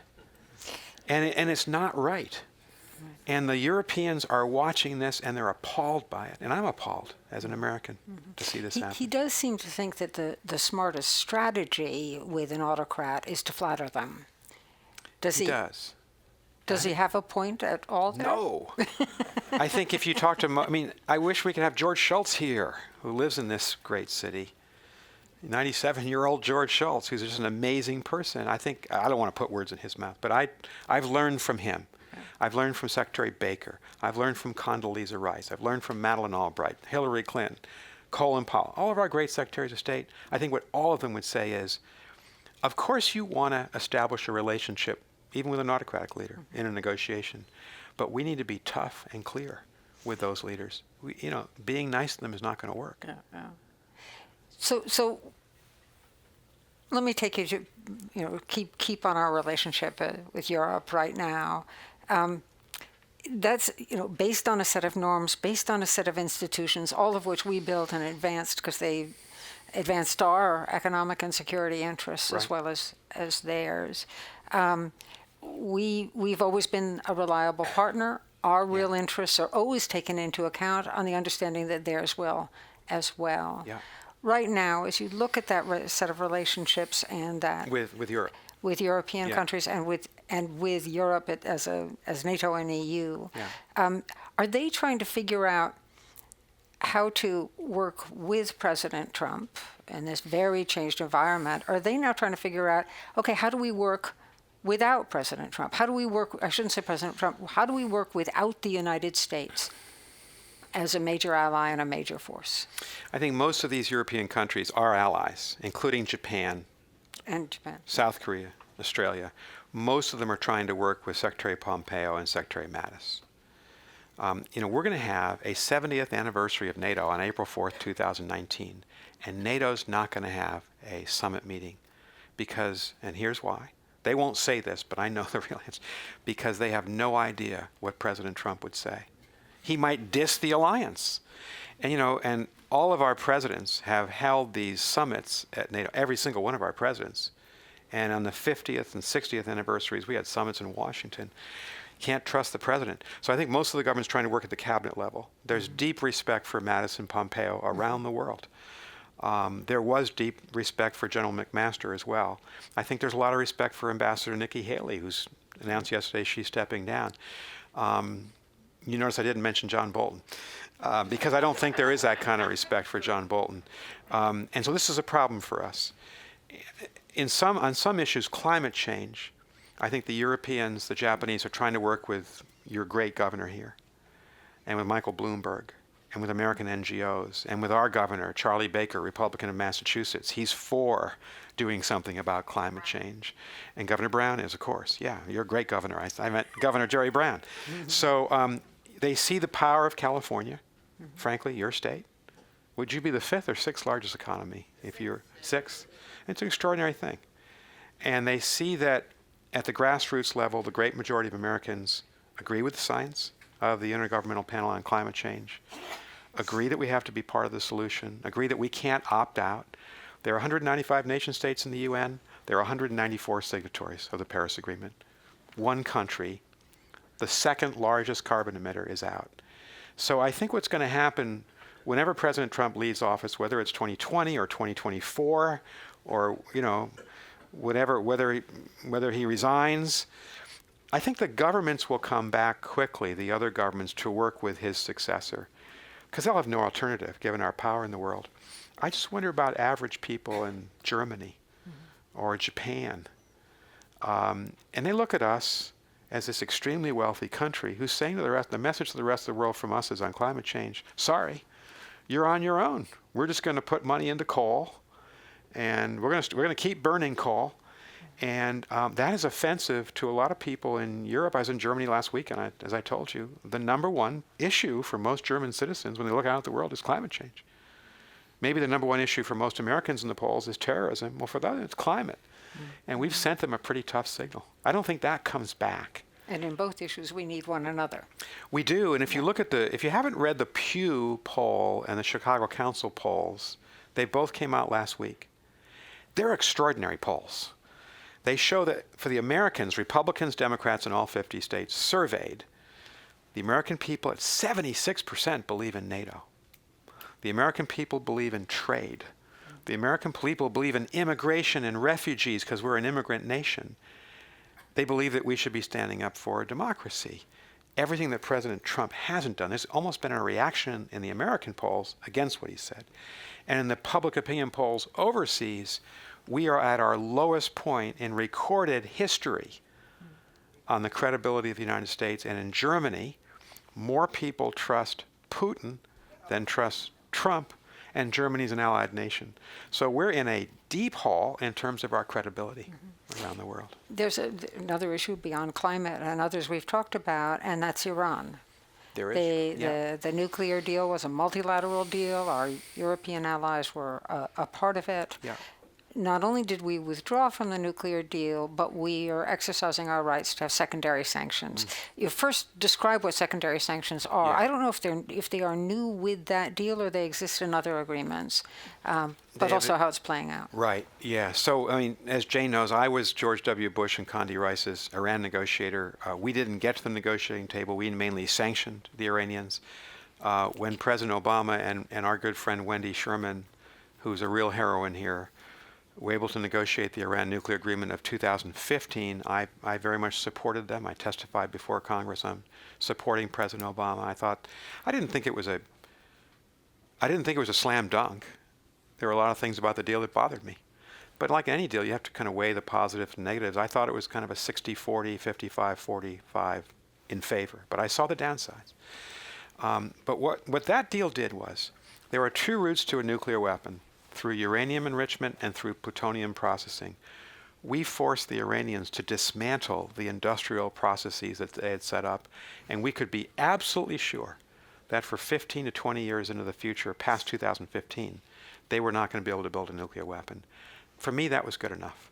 Speaker 2: And it's not right. And the Europeans are watching this, and they're appalled by it. And I'm appalled as an American to see this happen.
Speaker 1: He does seem to think that the smartest strategy with an autocrat is to flatter them. He does. Does he have a point at all there?
Speaker 2: No. I think if you talk to I wish we could have George Shultz here, who lives in this great city. 97-year-old George Shultz, who's just an amazing person. I don't want to put words in his mouth, but I've learned from him. I've learned from Secretary Baker. I've learned from Condoleezza Rice. I've learned from Madeleine Albright, Hillary Clinton, Colin Powell, all of our great secretaries of state. I think what all of them would say is, of course you want to establish a relationship even with an autocratic leader in a negotiation. But we need to be tough and clear with those leaders. Being nice to them is not going to work.
Speaker 1: Yeah. So let me take you to, keep on our relationship with Europe right now. That's, based on a set of norms, based on a set of institutions, all of which we built and advanced because they advanced our economic and security interests as
Speaker 2: Right.
Speaker 1: well as theirs. We've always been a reliable partner. Our real interests are always taken into account on the understanding that theirs will as well.
Speaker 2: Yeah.
Speaker 1: Right now, as you look at that set of relationships and that
Speaker 2: With Europe.
Speaker 1: with European
Speaker 2: Yeah.
Speaker 1: countries and with Europe as NATO and EU,
Speaker 2: Yeah.
Speaker 1: are they trying to figure out how to work with President Trump in this very changed environment? Are they now trying to figure out, okay, how do we work without President Trump? How do we work, I shouldn't say President Trump, how do we work without the United States as a major ally and a major force?
Speaker 2: I think most of these European countries are allies, including Japan,
Speaker 1: And Japan.
Speaker 2: South Korea, Australia. Most of them are trying to work with Secretary Pompeo and Secretary Mattis. We're going to have a 70th anniversary of NATO on April 4th, 2019, and NATO's not going to have a summit meeting because, and here's why, they won't say this, but I know the real answer, because they have no idea what President Trump would say. He might diss the alliance. And all of our presidents have held these summits at NATO, every single one of our presidents. And on the 50th and 60th anniversaries, we had summits in Washington. Can't trust the president. So I think most of the government's trying to work at the cabinet level. There's deep respect for Mattis and Pompeo around the world. There was deep respect for General McMaster as well. I think there's a lot of respect for Ambassador Nikki Haley, who's announced yesterday she's stepping down. You notice I didn't mention John Bolton because I don't think there is that kind of respect for John Bolton. And so this is a problem for us. On some issues, climate change, I think the Europeans, the Japanese are trying to work with your great governor here and with Michael Bloomberg and with American NGOs and with our governor, Charlie Baker, Republican of Massachusetts. He's for doing something about climate change. And Governor Brown is, of course. Yeah, you're a great governor. I meant Governor Jerry Brown. Mm-hmm. So they see the power of California, frankly, your state. Would you be the fifth or sixth largest economy if you're sixth? It's an extraordinary thing. And they see that at the grassroots level, the great majority of Americans agree with the science of the Intergovernmental Panel on Climate Change, agree that we have to be part of the solution, agree that we can't opt out. There are 195 nation states in the UN. There are 194 signatories of the Paris Agreement. One country, the second largest carbon emitter, is out. So I think what's going to happen whenever President Trump leaves office, whether it's 2020 or 2024, or whether he resigns, I think the governments will come back quickly, the other governments, to work with his successor, because they'll have no alternative given our power in the world. I just wonder about average people in Germany or Japan. And they look at us as this extremely wealthy country who's saying to the message to the rest of the world from us is on climate change, sorry, you're on your own. We're just going to put money into coal, and we're going to keep burning coal. And that is offensive to a lot of people in Europe. I was in Germany last week, and as I told you, the number one issue for most German citizens when they look out at the world is climate change. Maybe the number one issue for most Americans in the polls is terrorism. Well, for them, it's climate. Mm-hmm. And we've sent them a pretty tough signal. I don't think that comes back.
Speaker 1: And in both issues, we need one another.
Speaker 2: We do. And if you look at if you haven't read the Pew poll and the Chicago Council polls, they both came out last week. They're extraordinary polls. They show that for the Americans, Republicans, Democrats in all 50 states surveyed, the American people at 76% believe in NATO. The American people believe in trade. The American people believe in immigration and refugees because we're an immigrant nation. They believe that we should be standing up for democracy. Everything that President Trump hasn't done, there's almost been a reaction in the American polls against what he said. And in the public opinion polls overseas, we are at our lowest point in recorded history on the credibility of the United States. And in Germany, more people trust Putin than trust Trump, and Germany's an allied nation. So we're in a deep hole in terms of our credibility around the world.
Speaker 1: There's another issue beyond climate and others we've talked about, and that's Iran.
Speaker 2: There is.
Speaker 1: The nuclear deal was a multilateral deal. Our European allies were a part of it.
Speaker 2: Yeah.
Speaker 1: not only did we withdraw from the nuclear deal, but we are exercising our rights to have secondary sanctions. You first describe what secondary sanctions are.
Speaker 2: Yeah.
Speaker 1: I don't know if they are new with that deal or they exist in other agreements, but
Speaker 2: have
Speaker 1: also
Speaker 2: it-
Speaker 1: how it's playing out.
Speaker 2: Right. Yeah. So, I mean, as Jane knows, I was George W. Bush and Condi Rice's Iran negotiator. We didn't get to the negotiating table. We mainly sanctioned the Iranians. When President Obama and our good friend Wendy Sherman, who's a real heroine here, were able to negotiate the Iran nuclear agreement of 2015, I very much supported them. I testified before Congress on supporting President Obama. I didn't think it was a slam dunk. There were a lot of things about the deal that bothered me. But like any deal, you have to kind of weigh the positives and negatives. I thought it was kind of a 60-40, 55-45 in favor. But I saw the downsides. But what that deal did was, there are two routes to a nuclear weapon, through uranium enrichment and through plutonium processing. We forced the Iranians to dismantle the industrial processes that they had set up, and we could be absolutely sure that for 15 to 20 years into the future, past 2015, they were not going to be able to build a nuclear weapon. For me, that was good enough.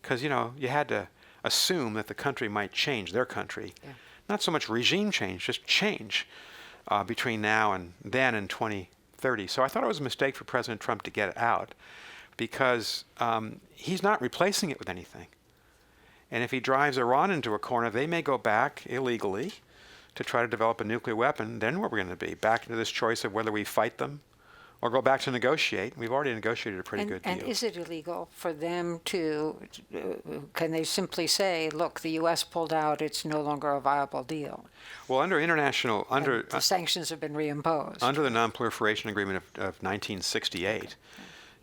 Speaker 2: Because, you had to assume that the country might change, their country. Yeah. Not so much regime change, just change between now and then in 2030. So I thought it was a mistake for President Trump to get out, because he's not replacing it with anything. And if he drives Iran into a corner, they may go back illegally to try to develop a nuclear weapon. Then where we're going to be, back into this choice of whether we fight them or go back to negotiate. We've already negotiated a pretty good deal.
Speaker 1: And is it illegal for them to, can they simply say, look, the U.S. pulled out, it's no longer a viable deal?
Speaker 2: Well, under
Speaker 1: the sanctions have been reimposed.
Speaker 2: Under the Non-Proliferation Agreement of 1968,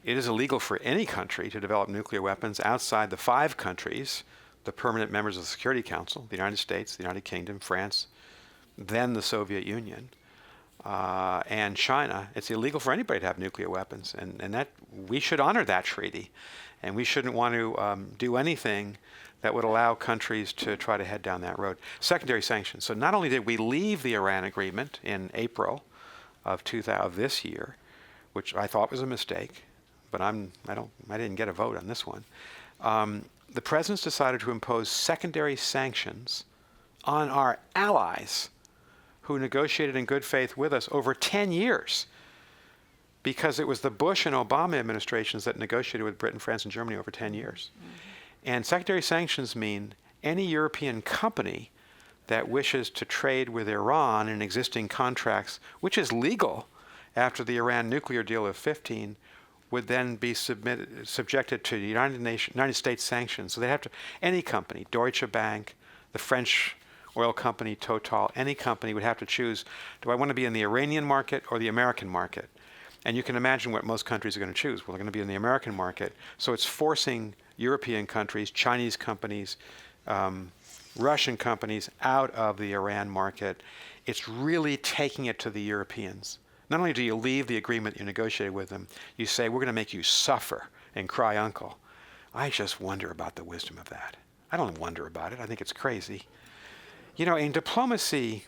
Speaker 2: it is illegal for any country to develop nuclear weapons outside the 5 countries, the permanent members of the Security Council: the United States, the United Kingdom, France, then the Soviet Union, and China. It's illegal for anybody to have nuclear weapons, and that we should honor that treaty, and we shouldn't want to do anything that would allow countries to try to head down that road. Secondary sanctions. So not only did we leave the Iran agreement in April of this year, which I thought was a mistake, but I didn't get a vote on this one. The president's decided to impose secondary sanctions on our allies who negotiated in good faith with us over 10 years, because it was the Bush and Obama administrations that negotiated with Britain, France, and Germany over 10 years. Mm-hmm. And secondary sanctions mean any European company that wishes to trade with Iran in existing contracts, which is legal after the Iran nuclear deal of 15, would then be subjected to United States sanctions. So they have to, any company, Deutsche Bank, the French oil company Total, any company would have to choose, do I want to be in the Iranian market or the American market? And you can imagine what most countries are going to choose. Well, they're going to be in the American market. So it's forcing European countries, Chinese companies, Russian companies out of the Iran market. It's really taking it to the Europeans. Not only do you leave the agreement you negotiated with them, you say, we're going to make you suffer and cry uncle. I just wonder about the wisdom of that. I don't wonder about it. I think it's crazy. In diplomacy,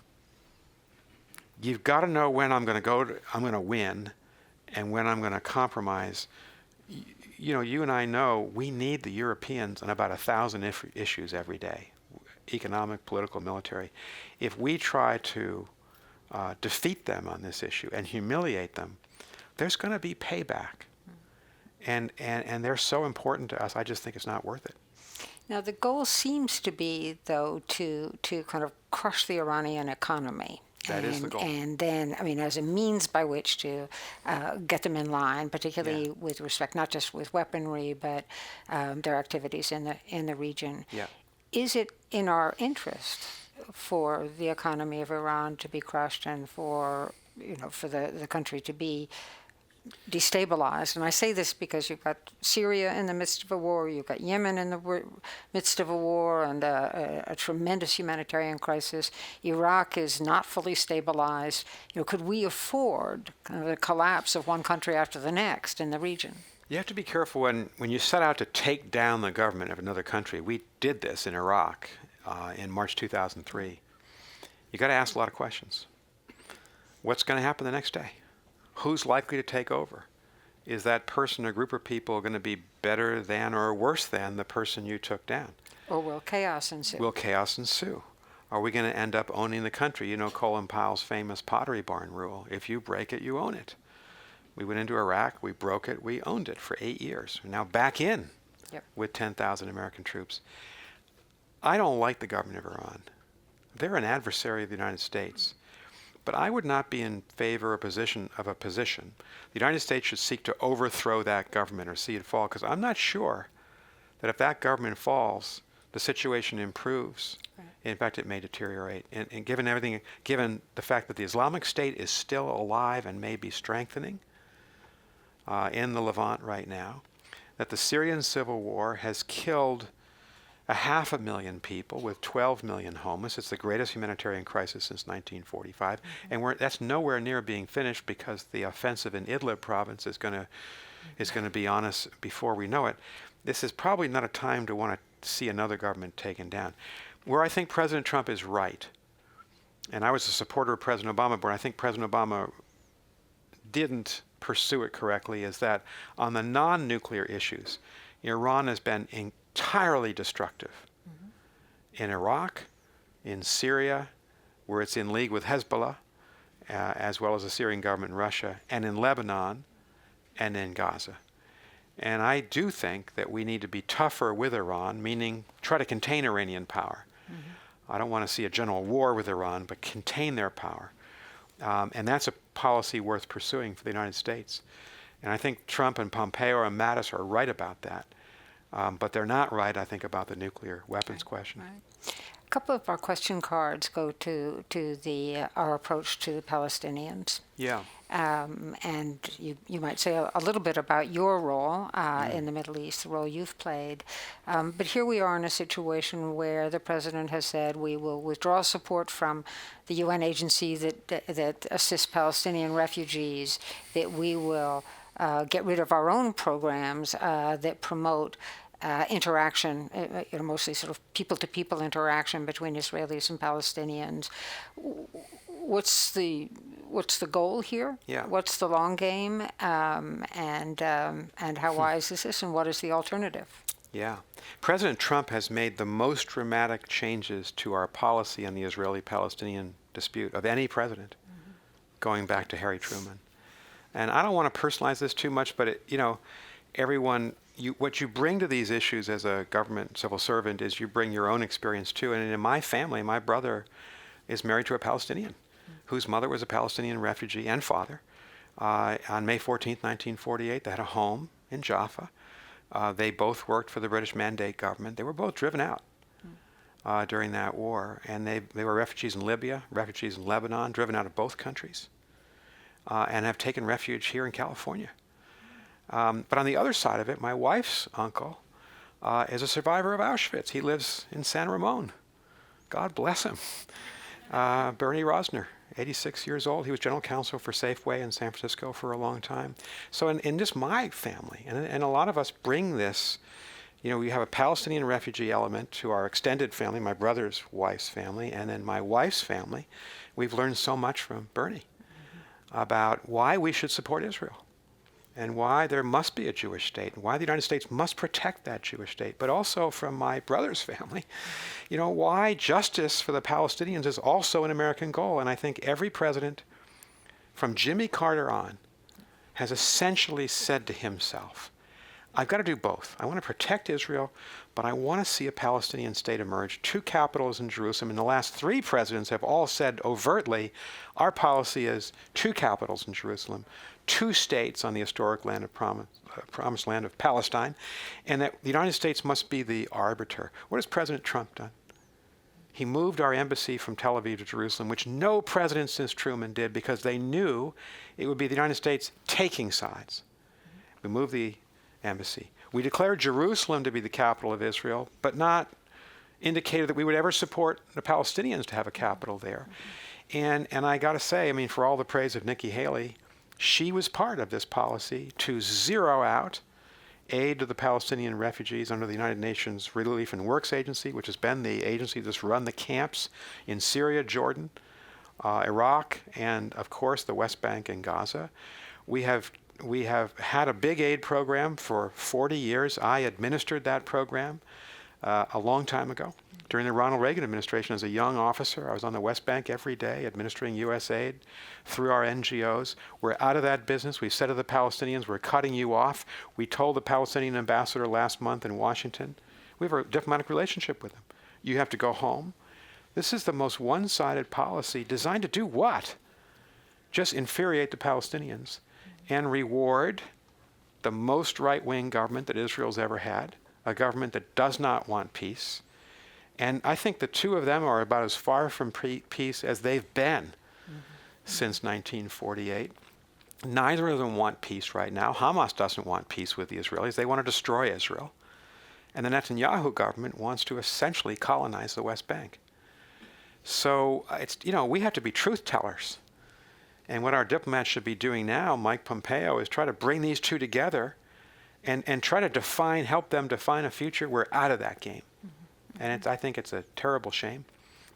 Speaker 2: you've got to know when I'm going to win and when I'm going to compromise. You and I know we need the Europeans on about 1,000 issues every day, economic, political, military. If we try to defeat them on this issue and humiliate them, there's going to be payback. And they're so important to us, I just think it's not worth it.
Speaker 1: Now, the goal seems to be, though, to kind of crush the Iranian economy.
Speaker 2: That is the goal.
Speaker 1: And then, as a means by which to get them in line, particularly with respect, not just with weaponry, but their activities in the region.
Speaker 2: Yeah.
Speaker 1: Is it in our interest for the economy of Iran to be crushed and for the country to be destabilized? And I say this because you've got Syria in the midst of a war, you've got Yemen in the midst of a war and a tremendous humanitarian crisis. Iraq is not fully stabilized. Could we afford kind of the collapse of one country after the next in the region?
Speaker 2: You have to be careful when you set out to take down the government of another country. We did this in Iraq in March 2003. You got to ask a lot of questions. What's going to happen the next day? Who's likely to take over? is that person or group of people going to be better than or worse than the person you took down?
Speaker 1: Or will chaos ensue?
Speaker 2: Will chaos ensue? Are we going to end up owning the country? You know Colin Powell's famous Pottery Barn rule. If you break it, you own it. We went into Iraq, we broke it, we owned it for 8 years. We're now back in with 10,000 American troops. I don't like the government of Iran. They're an adversary of the United States. But I would not be in favor of a position. The United States should seek to overthrow that government or see it fall, because I'm not sure that if that government falls, the situation improves. Right. In fact, it may deteriorate. And given everything, given the fact that the Islamic State is still alive and may be strengthening in the Levant right now, that the Syrian civil war has killed 500,000 people with 12 million homeless. It's the greatest humanitarian crisis since 1945. And that's nowhere near being finished, because the offensive in Idlib province is going to be on us before we know it. This is probably not a time to want to see another government taken down. Where I think President Trump is right, and I was a supporter of President Obama, but I think President Obama didn't pursue it correctly, is that on the non-nuclear issues, Iran has been entirely destructive. In Iraq, in Syria, where it's in league with Hezbollah, as well as the Syrian government in Russia, and in Lebanon, and in Gaza. And I do think that we need to be tougher with Iran, meaning try to contain Iranian power. I don't want to see a general war with Iran, but contain their power. And that's a policy worth pursuing for the United States. And I think Trump and Pompeo and Mattis are right about that. But they're not right, I think, about the nuclear weapons question.
Speaker 1: Right. A couple of our question cards go to our approach to the Palestinians.
Speaker 2: Yeah.
Speaker 1: And you might say a little bit about your role in the Middle East, the role you've played. But here we are in a situation where the president has said we will withdraw support from the UN agency that assists Palestinian refugees, that we will get rid of our own programs that promote interaction, mostly sort of people-to-people interaction between Israelis and Palestinians. What's the goal here?
Speaker 2: Yeah.
Speaker 1: What's the long game? And how wise is this? And what is the alternative?
Speaker 2: Yeah. President Trump has made the most dramatic changes to our policy on the Israeli-Palestinian dispute of any president, going back to Harry Truman. And I don't want to personalize this too much, but what you bring to these issues as a government civil servant is you bring your own experience too. And in my family, my brother is married to a Palestinian whose mother was a Palestinian refugee and father. On May 14th, 1948, they had a home in Jaffa. They both worked for the British Mandate government. They were both driven out during that war. And they were refugees in Libya, refugees in Lebanon, driven out of both countries, and have taken refuge here in California. But on the other side of it, my wife's uncle is a survivor of Auschwitz. He lives in San Ramon. God bless him. Bernie Rosner, 86 years old. He was general counsel for Safeway in San Francisco for a long time. So in just my family, and a lot of us bring this, we have a Palestinian refugee element to our extended family, my brother's wife's family, and then my wife's family. We've learned so much from Bernie about why we should support Israel, and why there must be a Jewish state, and why the United States must protect that Jewish state. But also from my brother's family, why justice for the Palestinians is also an American goal. And I think every president from Jimmy Carter on has essentially said to himself, I've got to do both. I want to protect Israel, but I want to see a Palestinian state emerge, 2 capitals in Jerusalem. And the last 3 presidents have all said overtly, our policy is 2 capitals in Jerusalem, 2 states on the historic land of promised land of Palestine, and that the United States must be the arbiter. What has President Trump done? He moved our embassy from Tel Aviv to Jerusalem, which no president since Truman did, because they knew it would be the United States taking sides. We moved the embassy. We declared Jerusalem to be the capital of Israel, but not indicated that we would ever support the Palestinians to have a capital there. And I got to say, for all the praise of Nikki Haley, she was part of this policy to zero out aid to the Palestinian refugees under the United Nations Relief and Works Agency, which has been the agency that's run the camps in Syria, Jordan, Iraq, and of course the West Bank and Gaza. We have we have had a big aid program for 40 years. I administered that program a long time ago. During the Ronald Reagan administration, as a young officer, I was on the West Bank every day administering U.S. aid through our NGOs. We're out of that business. We said to the Palestinians, we're cutting you off. We told the Palestinian ambassador last month in Washington, we have a diplomatic relationship with them. You have to go home. This is the most one-sided policy designed to do what? Just infuriate the Palestinians and reward the most right-wing government that Israel's ever had, a government that does not want peace. And I think the two of them are about as far from peace as they've been since 1948. Neither of them want peace right now. Hamas doesn't want peace with the Israelis. They want to destroy Israel. And the Netanyahu government wants to essentially colonize the West Bank. So we have to be truth tellers. And what our diplomats should be doing now, Mike Pompeo, is try to bring these two together and try to help them define a future. We're out of that game. And I think it's a terrible shame.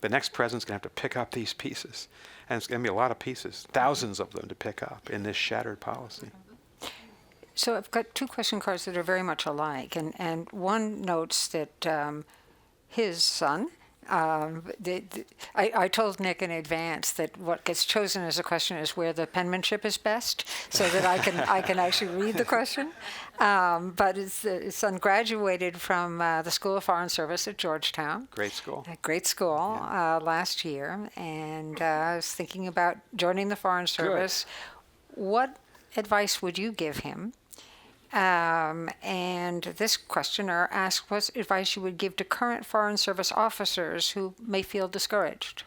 Speaker 2: The next president's going to have to pick up these pieces. And it's going to be a lot of pieces, thousands of them to pick up in this shattered policy.
Speaker 1: So I've got two question cards that are very much alike. And one notes that his son, I told Nick in advance that what gets chosen as a question is where the penmanship is best, so that I can actually read the question. But his son graduated from the School of Foreign Service at Georgetown.
Speaker 2: Great school.
Speaker 1: A great school last year, and I was thinking about joining the Foreign Service. Good. What advice would you give him? And this questioner asked what advice you would give to current Foreign Service officers who may feel discouraged.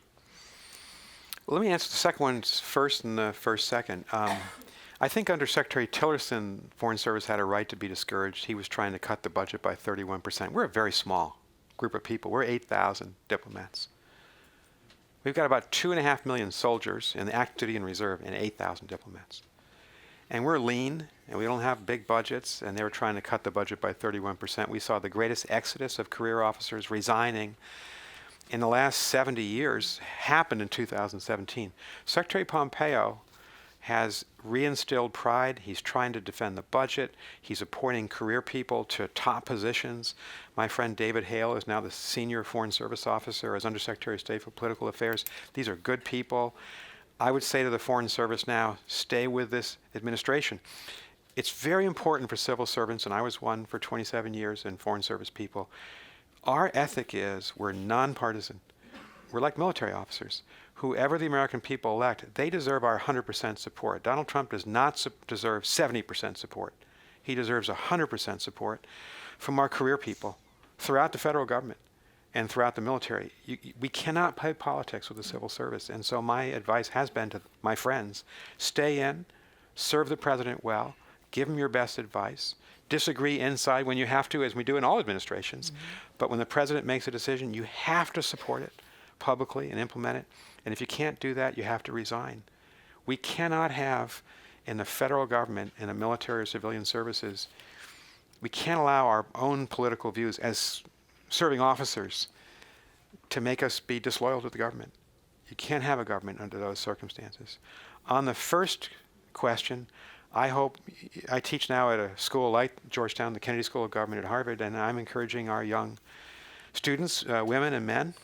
Speaker 2: Well, let me answer the second one first and the first second. I think under Secretary Tillerson, Foreign Service had a right to be discouraged. He was trying to cut the budget by 31%. We're a very small group of people. We're 8,000 diplomats. We've got about 2.5 million soldiers in the active duty and reserve and 8,000 diplomats. And we're lean, and we don't have big budgets, and they were trying to cut the budget by 31%. We saw the greatest exodus of career officers resigning in the last 70 years happened in 2017. Secretary Pompeo has reinstilled pride. He's trying to defend the budget. He's appointing career people to top positions. My friend David Hale is now the senior Foreign Service officer as Undersecretary of State for Political Affairs. These are good people. I would say to the Foreign Service now, stay with this administration. It's very important for civil servants, and I was one for 27 years in Foreign Service people. Our ethic is we're nonpartisan. We're like military officers. Whoever the American people elect, they deserve our 100% support. Donald Trump does not deserve 70% support. He deserves 100% support from our career people throughout the federal government and throughout the military. We cannot play politics with the civil service. And so my advice has been to my friends, stay in, serve the president well, give him your best advice, disagree inside when you have to, as we do in all administrations. But when the president makes a decision, you have to support it publicly and implement it. And if you can't do that, you have to resign. We cannot have in the federal government, in the military or civilian services, we can't allow our own political views as serving officers to make us be disloyal to the government. You can't have a government under those circumstances. On the first question, I teach now at a school like Georgetown, the Kennedy School of Government at Harvard, and I'm encouraging our young students, women and men,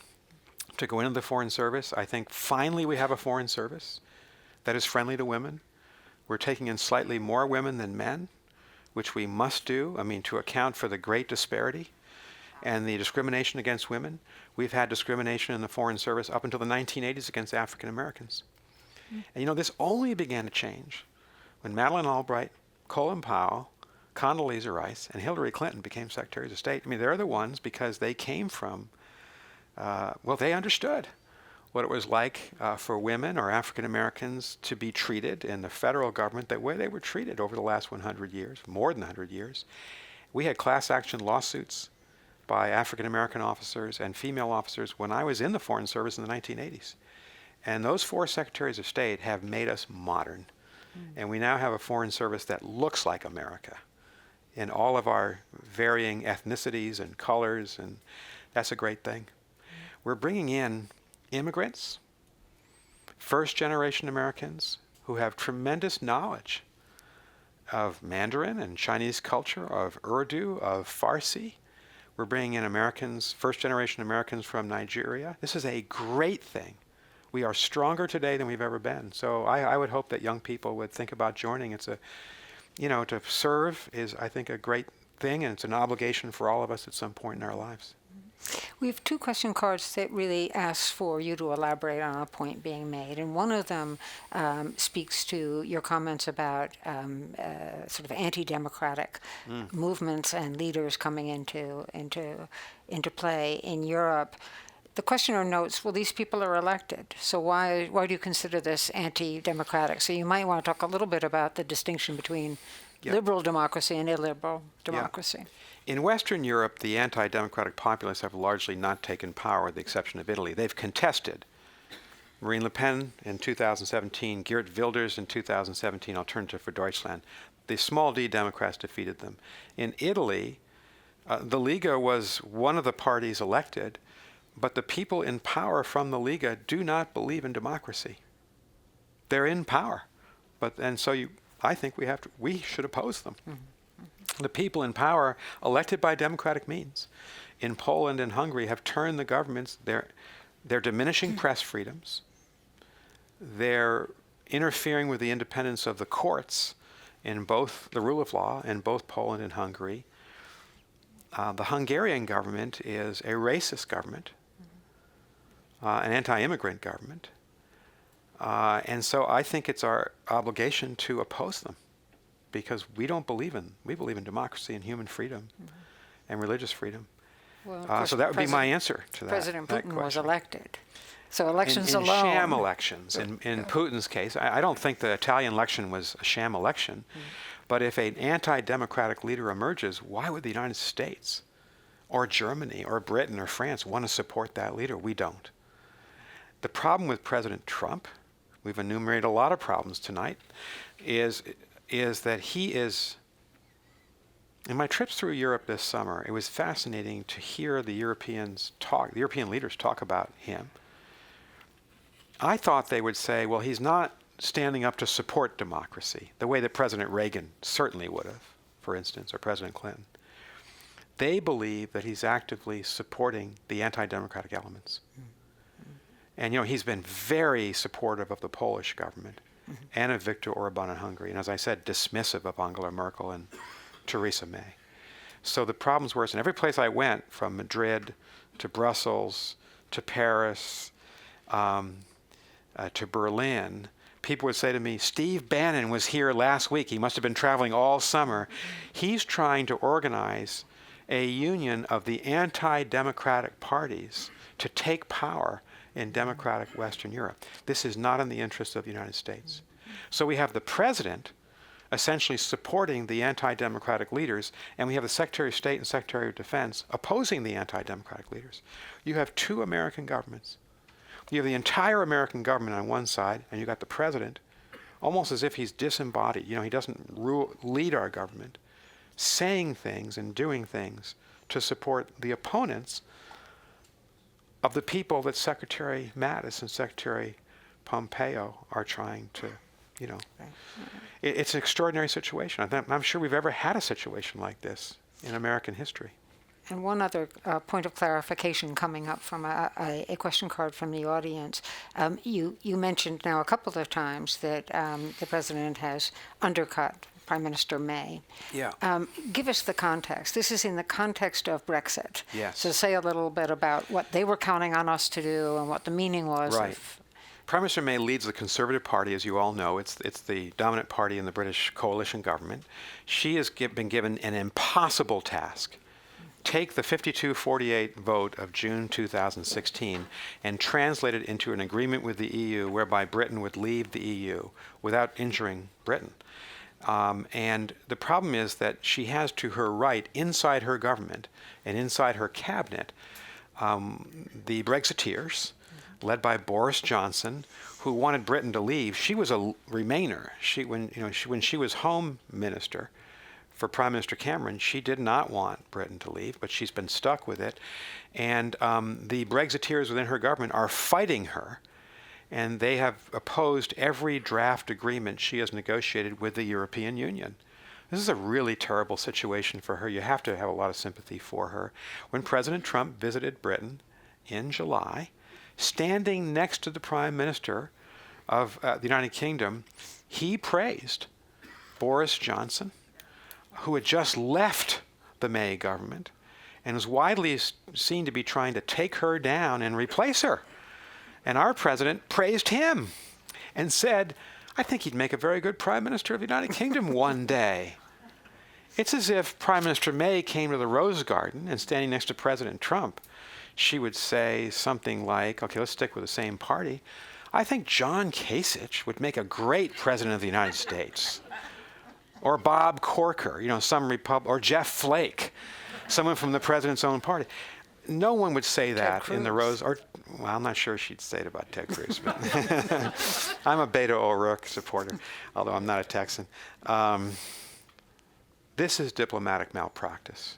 Speaker 2: to go into the Foreign Service. I think finally we have a Foreign Service that is friendly to women. We're taking in slightly more women than men, which we must do, to account for the great disparity and the discrimination against women. We've had discrimination in the Foreign Service up until the 1980s against African Americans. And this only began to change when Madeleine Albright, Colin Powell, Condoleezza Rice, and Hillary Clinton became Secretaries of State. They're the ones because they came from, they understood what it was like for women or African Americans to be treated in the federal government the way they were treated over the last 100 years, more than 100 years. We had class action lawsuits by African American officers and female officers when I was in the Foreign Service in the 1980s. And those 4 Secretaries of State have made us modern. And we now have a Foreign Service that looks like America in all of our varying ethnicities and colors, and that's a great thing. We're bringing in immigrants, first-generation Americans who have tremendous knowledge of Mandarin and Chinese culture, of Urdu, of Farsi. We're bringing in Americans, first-generation Americans from Nigeria. This is a great thing. We are stronger today than we've ever been. So I would hope that young people would think about joining. It's to serve is, I think, a great thing, and it's an obligation for all of us at some point in our lives.
Speaker 1: We have two question cards that really ask for you to elaborate on a point being made, and one of them speaks to your comments about sort of anti-democratic movements and leaders coming into play in Europe. The questioner notes, well, these people are elected, so why do you consider this anti-democratic? So you might want to talk a little bit about the distinction between liberal democracy and illiberal democracy.
Speaker 2: In Western Europe, the anti-democratic populists have largely not taken power, with the exception of Italy. They've contested. Marine Le Pen in 2017, Geert Wilders in 2017, Alternative for Deutschland. The small d Democrats defeated them. In Italy, the Lega was one of the parties elected, but the people in power from the Lega do not believe in democracy. They're in power, I think we should oppose them. The people in power, elected by democratic means, in Poland and Hungary, have turned the governments. They're diminishing press freedoms. They're interfering with the independence of the courts in both the rule of law in both Poland and Hungary. The Hungarian government is a racist government, an anti-immigrant government. And so I think it's our obligation to oppose them, because we believe in democracy and human freedom and religious freedom.
Speaker 1: Well,
Speaker 2: so that would be my answer to that.
Speaker 1: President Putin was
Speaker 2: question.
Speaker 1: elected. So elections
Speaker 2: in
Speaker 1: alone.
Speaker 2: Sham elections. In Putin's case, I don't think the Italian election was a sham election. But if an anti-democratic leader emerges, why would the United States or Germany or Britain or France want to support that leader? We don't. The problem with President Trump, we've enumerated a lot of problems tonight, is that he is. In my trips through Europe this summer, it was fascinating to hear the European leaders talk about him. I thought they would say, well, he's not standing up to support democracy, the way that President Reagan certainly would have, for instance, or President Clinton. They believe that he's actively supporting the anti-democratic elements. And, he's been very supportive of the Polish government and of Viktor Orban in Hungary, and as I said, dismissive of Angela Merkel and Theresa May. So the problem's worse. And every place I went, from Madrid to Brussels to Paris to Berlin, people would say to me, Steve Bannon was here last week. He must have been traveling all summer. He's trying to organize a union of the anti-democratic parties to take power in democratic Western Europe. This is not in the interest of the United States. So we have the president essentially supporting the anti-democratic leaders, and we have the Secretary of State and Secretary of Defense opposing the anti-democratic leaders. You have two American governments. You have the entire American government on one side, and you got the president, almost as if he's disembodied. He doesn't lead our government, saying things and doing things to support the opponents of the people that Secretary Mattis and Secretary Pompeo are trying to, It's an extraordinary situation. I'm sure we've ever had a situation like this in American history.
Speaker 1: And one other point of clarification coming up from a question card from the audience. You mentioned now a couple of times that the president has undercut Prime Minister May.
Speaker 2: Yeah.
Speaker 1: Give us the context. This is in the context of Brexit.
Speaker 2: Yes.
Speaker 1: So say a little bit about what they were counting on us to do and what the meaning was.
Speaker 2: Right. Prime Minister May leads the Conservative Party, as you all know. It's the dominant party in the British coalition government. She has been given an impossible task. Take the 52-48 vote of June 2016 and translate it into an agreement with the EU whereby Britain would leave the EU without injuring Britain. And the problem is that she has to her right, inside her government and inside her cabinet, the Brexiteers, led by Boris Johnson, who wanted Britain to leave. She was a Remainer. When she was Home Minister for Prime Minister Cameron, she did not want Britain to leave, but she's been stuck with it. And the Brexiteers within her government are fighting her, and they have opposed every draft agreement she has negotiated with the European Union. This is a really terrible situation for her. You have to have a lot of sympathy for her. When President Trump visited Britain in July, standing next to the Prime Minister of the United Kingdom, he praised Boris Johnson, who had just left the May government and was widely seen to be trying to take her down and replace her. And our president praised him and said, I think he'd make a very good Prime Minister of the United Kingdom one day. It's as if Prime Minister May came to the Rose Garden and standing next to President Trump, she would say something like, okay, let's stick with the same party. I think John Kasich would make a great President of the United States. Or Bob Corker, or Jeff Flake, someone from the president's own party. No one would say that in the Rose, well, I'm not sure she'd say it about Ted Cruz, but I'm a Beto O'Rourke supporter, although I'm not a Texan. This is diplomatic malpractice.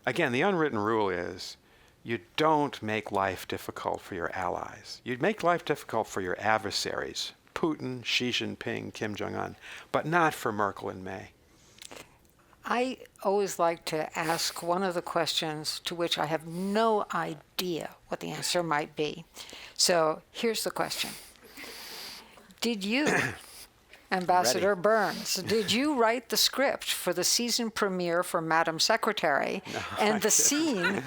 Speaker 2: Again, the unwritten rule is you don't make life difficult for your allies. You make life difficult for your adversaries, Putin, Xi Jinping, Kim Jong-un, but not for Merkel and May.
Speaker 1: I always like to ask one of the questions to which I have no idea what the answer might be. So here's the question. Did you, Ambassador Burns, did you write the script for the season premiere for Madam Secretary and the scene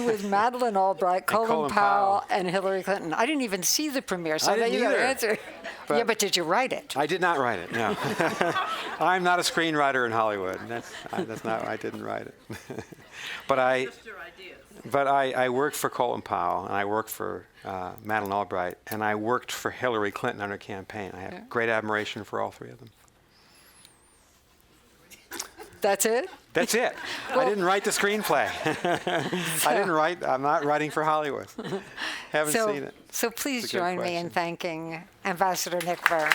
Speaker 1: with Madeleine Albright, Colin Powell, and Hillary Clinton? I didn't even see the premiere, so
Speaker 2: I
Speaker 1: you got to answer. Yeah, but did you write it?
Speaker 2: I did not write it, no. I'm not a screenwriter in Hollywood. That's not, I didn't write it. But I worked for Colin Powell, and I worked for Madeleine Albright, and I worked for Hillary Clinton on her campaign. I have great admiration for all three of them.
Speaker 1: That's it?
Speaker 2: That's it. Well, I didn't write the screenplay. I'm not writing for Hollywood. Haven't seen it.
Speaker 1: So please join me in thanking Ambassador Nick Burns.